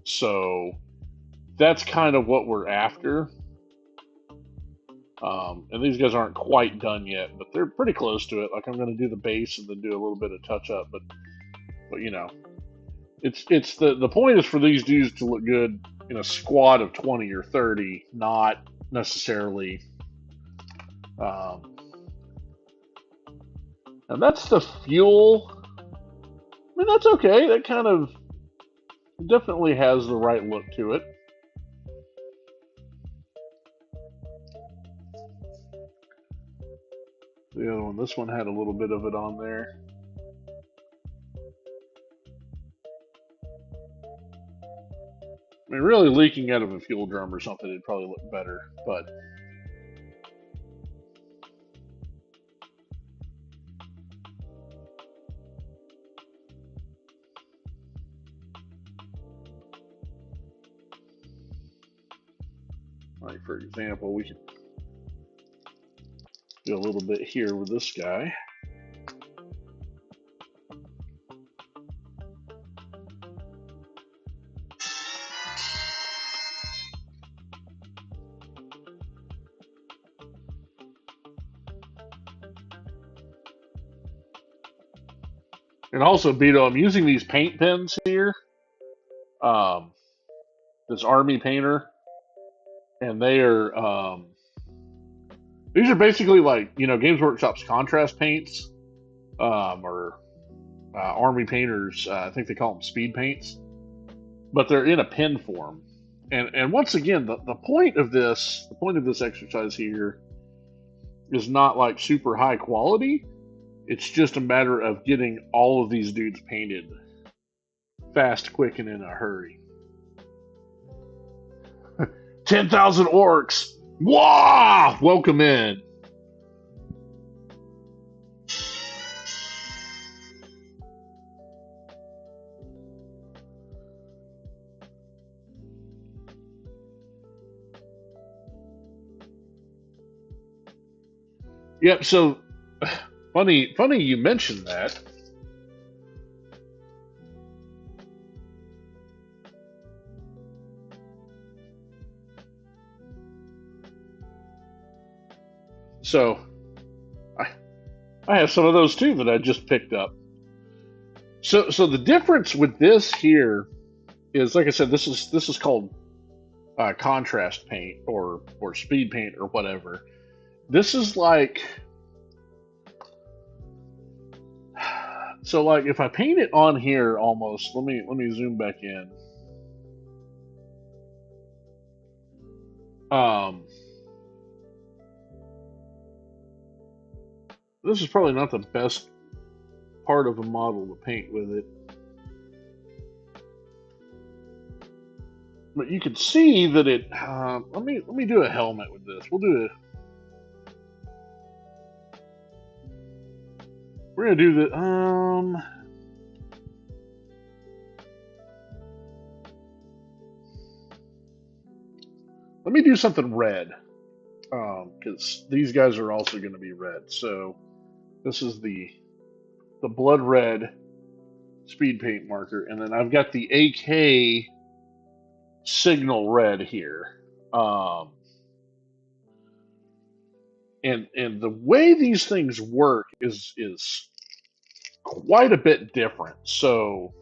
So that's kind of what we're after. And these guys aren't quite done yet, but they're pretty close to it. Like I'm going to do the base and then do a little bit of touch up, but you know, it's the point is for these dudes to look good in a squad of 20 or 30, not necessarily. Um, and that's the fuel. I mean, that's okay. That kind of definitely has the right look to it. The other one, this one had a little bit of it on there. I mean, really leaking out of a fuel drum or something, it'd probably look better, but. Like, for example, we could do a little bit here with this guy. And also, Beto, I'm using these paint pens here. Um, this Army painter, and they are these are basically like Games Workshop's contrast paints, or Army painters. I think they call them speed paints, but they're in a pen form. And once again, the point of this exercise here is not like super high quality. It's just a matter of getting all of these dudes painted fast, quick, and in a hurry. 10,000 orcs! Wah! Welcome in. Yep, so funny you mentioned that. So I have some of those too that I just picked up. So the difference with this here is, like I said, this is called contrast paint or speed paint or whatever. This is like, so like if I paint it on here almost, let me zoom back in. This is probably not the best part of a model to paint with it, but you can see that it. Let me do a helmet with this. We're gonna do the Let me do something red, because these guys are also going to be red. So this is the blood red speed paint marker, and then I've got the AK signal red here. And the way these things work is quite a bit different. So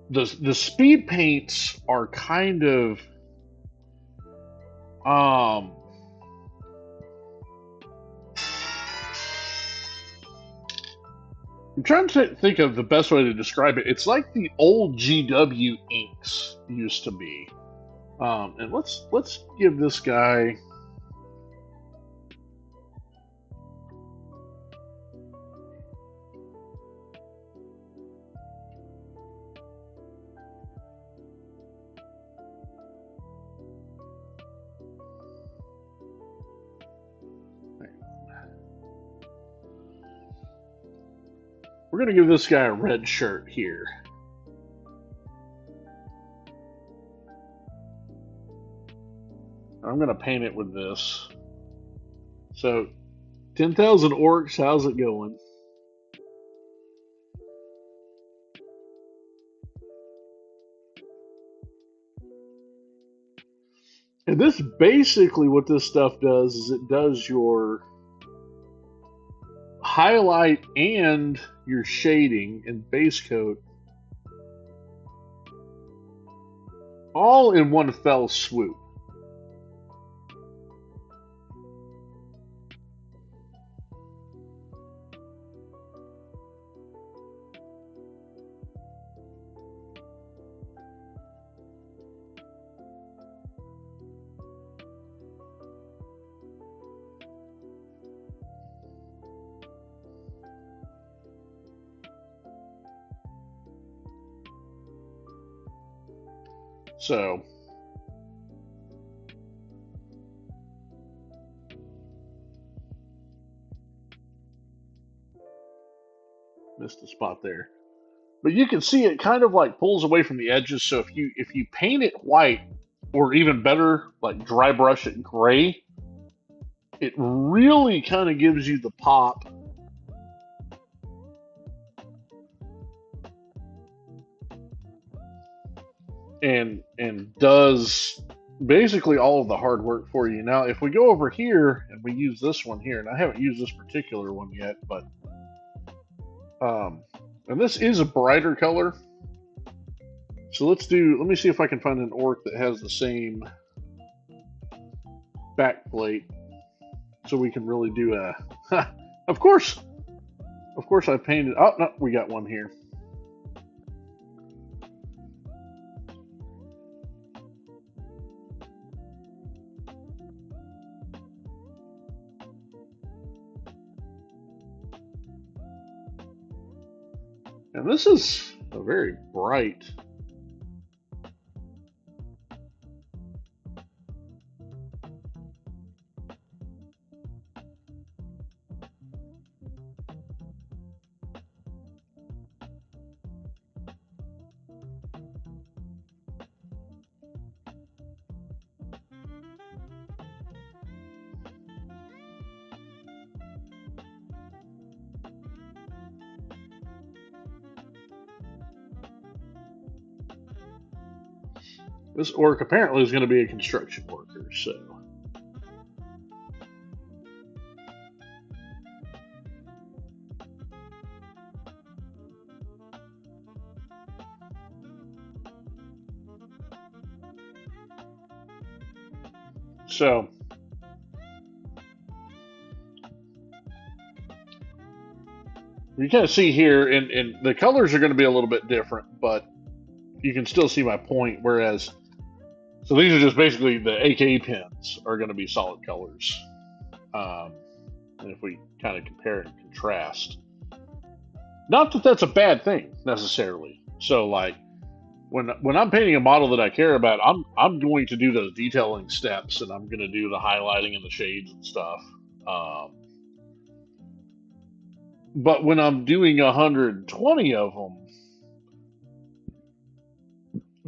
the speed paints are kind of I'm trying to think of the best way to describe it. It's like the old GW inks used to be. And let's give this guy. We're going to give this guy a red shirt here. I'm going to paint it with this. So, 10,000 orcs, how's it going? And this basically what this stuff does is it does your highlight and your shading and base coat all in one fell swoop. So, missed a spot there. But you can see it kind of like pulls away from the edges. So if you paint it white, or even better, like dry brush it gray, it really kind of gives you the pop. And does basically all of the hard work for you. Now, if we go over here and we use this one here, and I haven't used this particular one yet, but And this is a brighter color. So let me see if I can find an orc that has the same back plate so we can really do a, of course I painted, oh no, we got one here. And this is a very bright. This orc apparently is going to be a construction worker, so. So, you kind of see here, and the colors are going to be a little bit different, but you can still see my point. Whereas, so these are just basically the AKE pins are going to be solid colors. And if we kind of compare and contrast, not that that's a bad thing necessarily. So, like, when I'm painting a model that I care about, I'm going to do those detailing steps, and I'm going to do the highlighting and the shades and stuff. But when I'm doing 120 of them,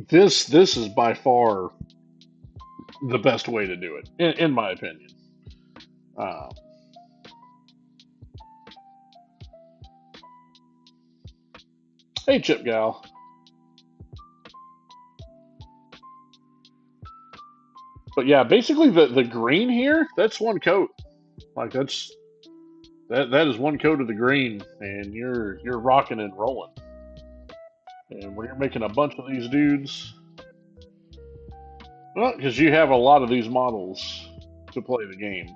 this is by far the best way to do it, in my opinion. Uh, hey, Chip Gal. But yeah, basically the green here, that's one coat. Like that is one coat of the green, and you're rocking and rolling. And when you're making a bunch of these dudes, well, because you have a lot of these models to play the game.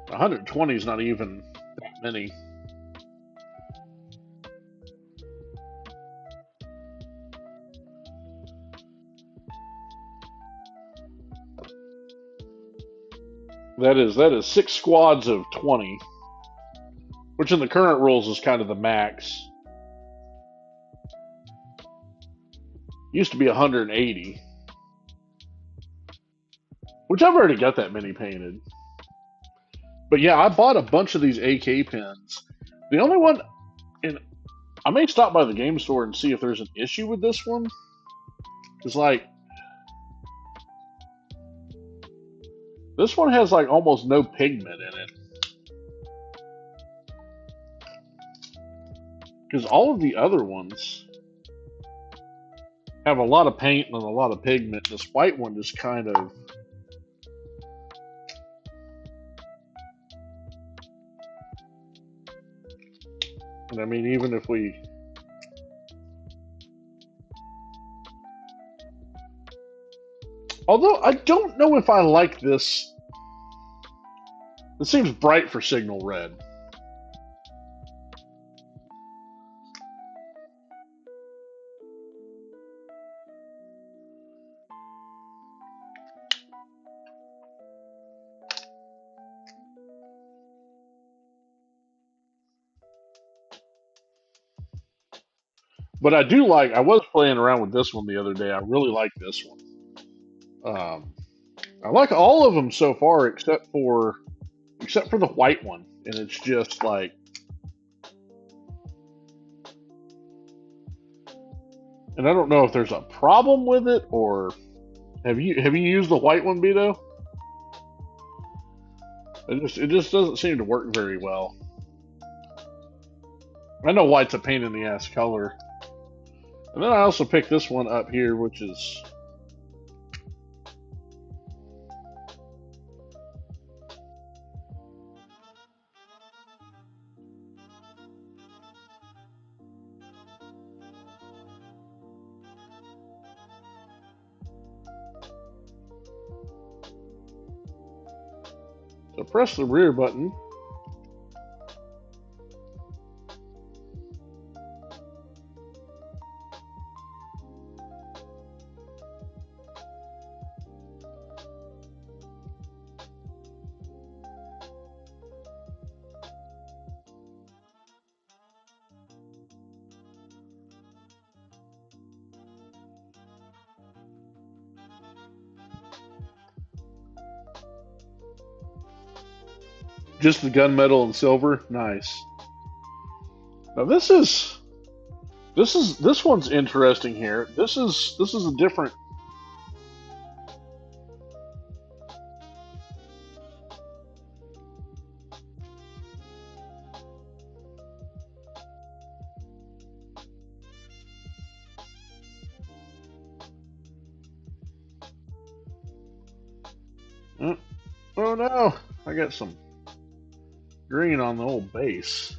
120 is not even that many. That is 6 squads of 20, which in the current rules is kind of the max. Used to be 180, which I've already got that many painted. But yeah, I bought a bunch of these AK pins. The only one, and I may stop by the game store and see if there's an issue with this one. Because, like, this one has, like, almost no pigment in it. Because all of the other ones have a lot of paint and a lot of pigment. This white one just kind of. And I mean, even if we. Although I don't know if I like this. It seems bright for Signal Red. But I do like. I was playing around with this one the other day. I really like this one. I like all of them so far, except for the white one, and it's just like. And I don't know if there's a problem with it, or have you used the white one, Beto? It just doesn't seem to work very well. I know white's a pain in the ass color. And then I also picked this one up here, which is. So press the rear button. Just the gunmetal and silver. Nice. Now this one's interesting here. This is a different. Oh no! I got some green on the old base.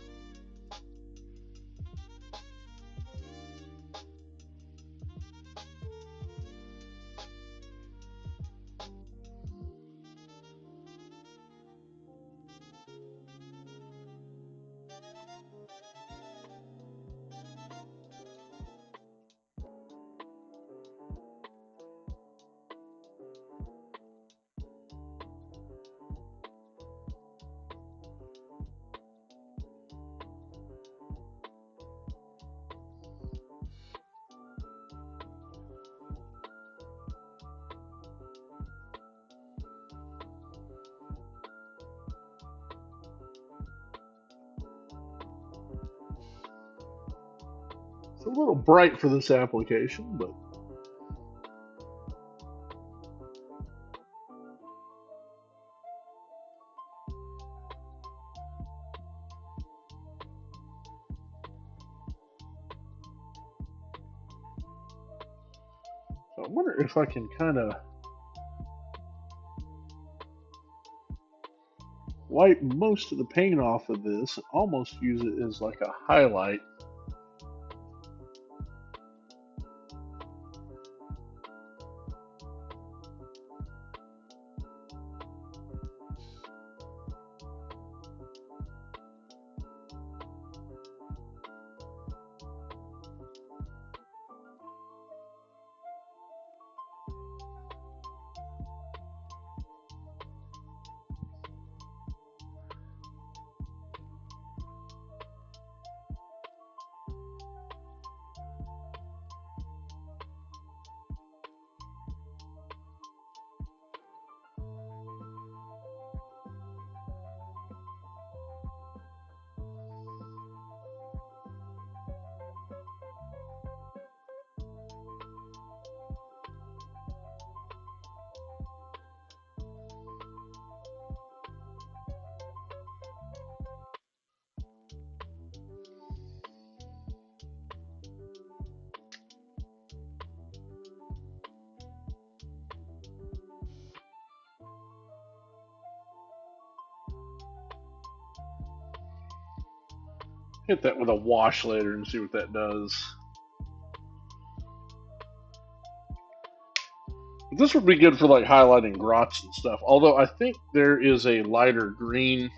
It's a little bright for this application, but I wonder if I can kind of wipe most of the paint off of this and almost use it as like a highlight. Hit that with a wash later and see what that does. This would be good for like highlighting grots and stuff. Although I think there is a lighter green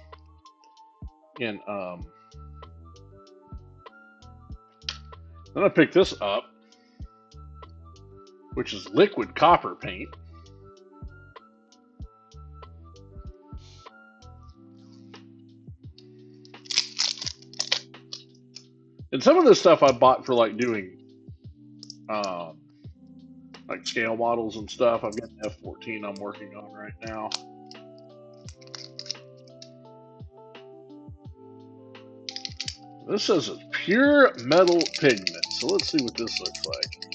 in then I picked this up, which is liquid copper paint. And some of this stuff I bought for like doing um, like scale models and stuff. I've got an F-14 I'm working on right now. This says it's pure metal pigment. So let's see what this looks like.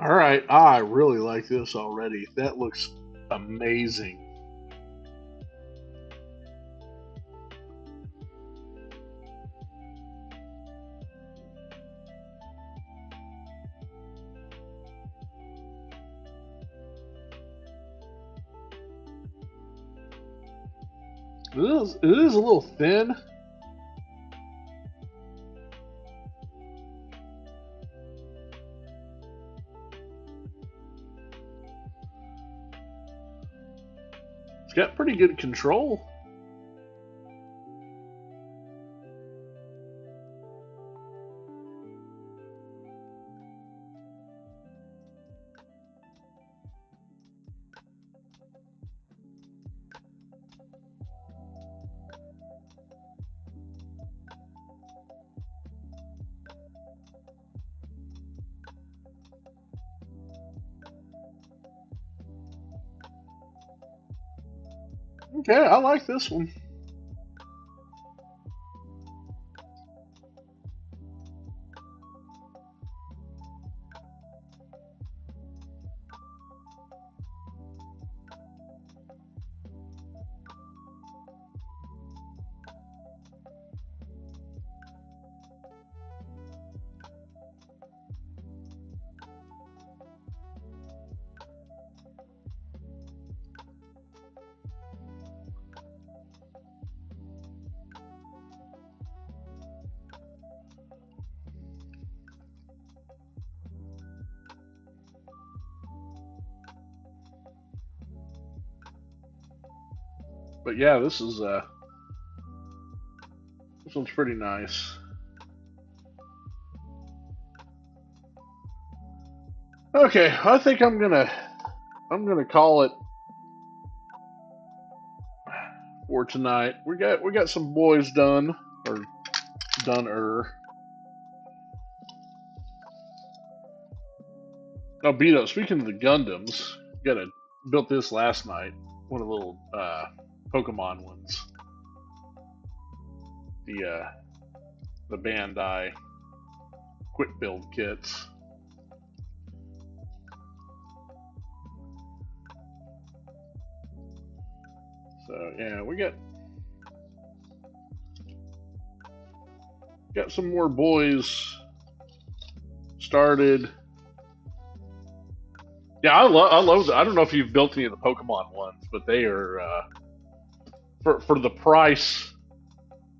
All right, I really like this already. That looks amazing. It is a little thin. It's got pretty good control. Okay, I like this one. But yeah, this one's pretty nice. Okay, I think I'm gonna call it for tonight. We got some boys done or done. Oh, Beto, speaking of the Gundams, built this last night. One of the little Pokemon ones. The Bandai quick build kits. So yeah, we got some more boys started. Yeah, I love. I don't know if you've built any of the Pokemon ones, but they are for the price,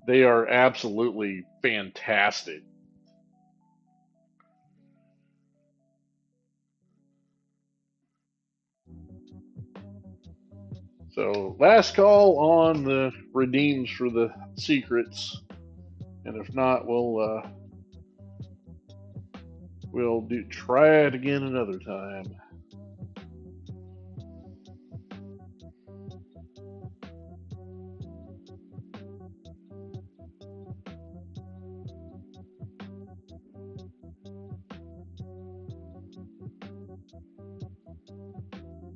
they are absolutely fantastic. So last call on the redeems for the secrets, and if not, we'll try it again another time.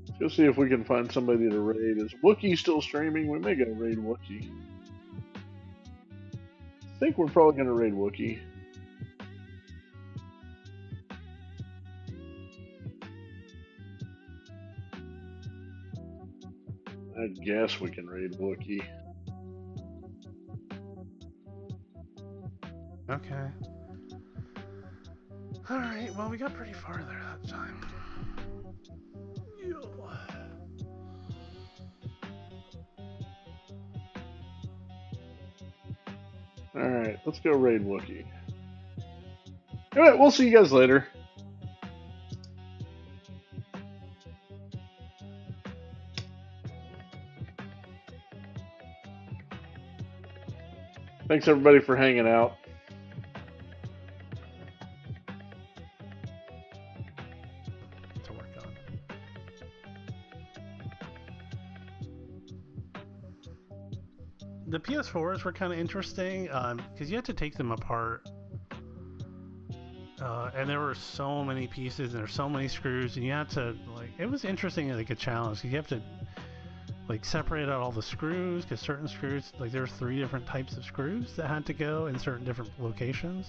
Let's go see if we can find somebody to raid. Is Wookie still streaming? We may go raid Wookie. I think we're probably going to raid Wookie. I guess we can raid Wookie. Okay. Alright, well, we got pretty far there that time. Alright, let's go raid Wookie. Alright, we'll see you guys later. Thanks everybody for hanging out. To work on. The PS4s were kind of interesting because you had to take them apart. And there were so many pieces and there's so many screws, and you had to it was interesting and like a challenge because you have to separate out all the screws because certain screws there's 3 different types of screws that had to go in certain different locations.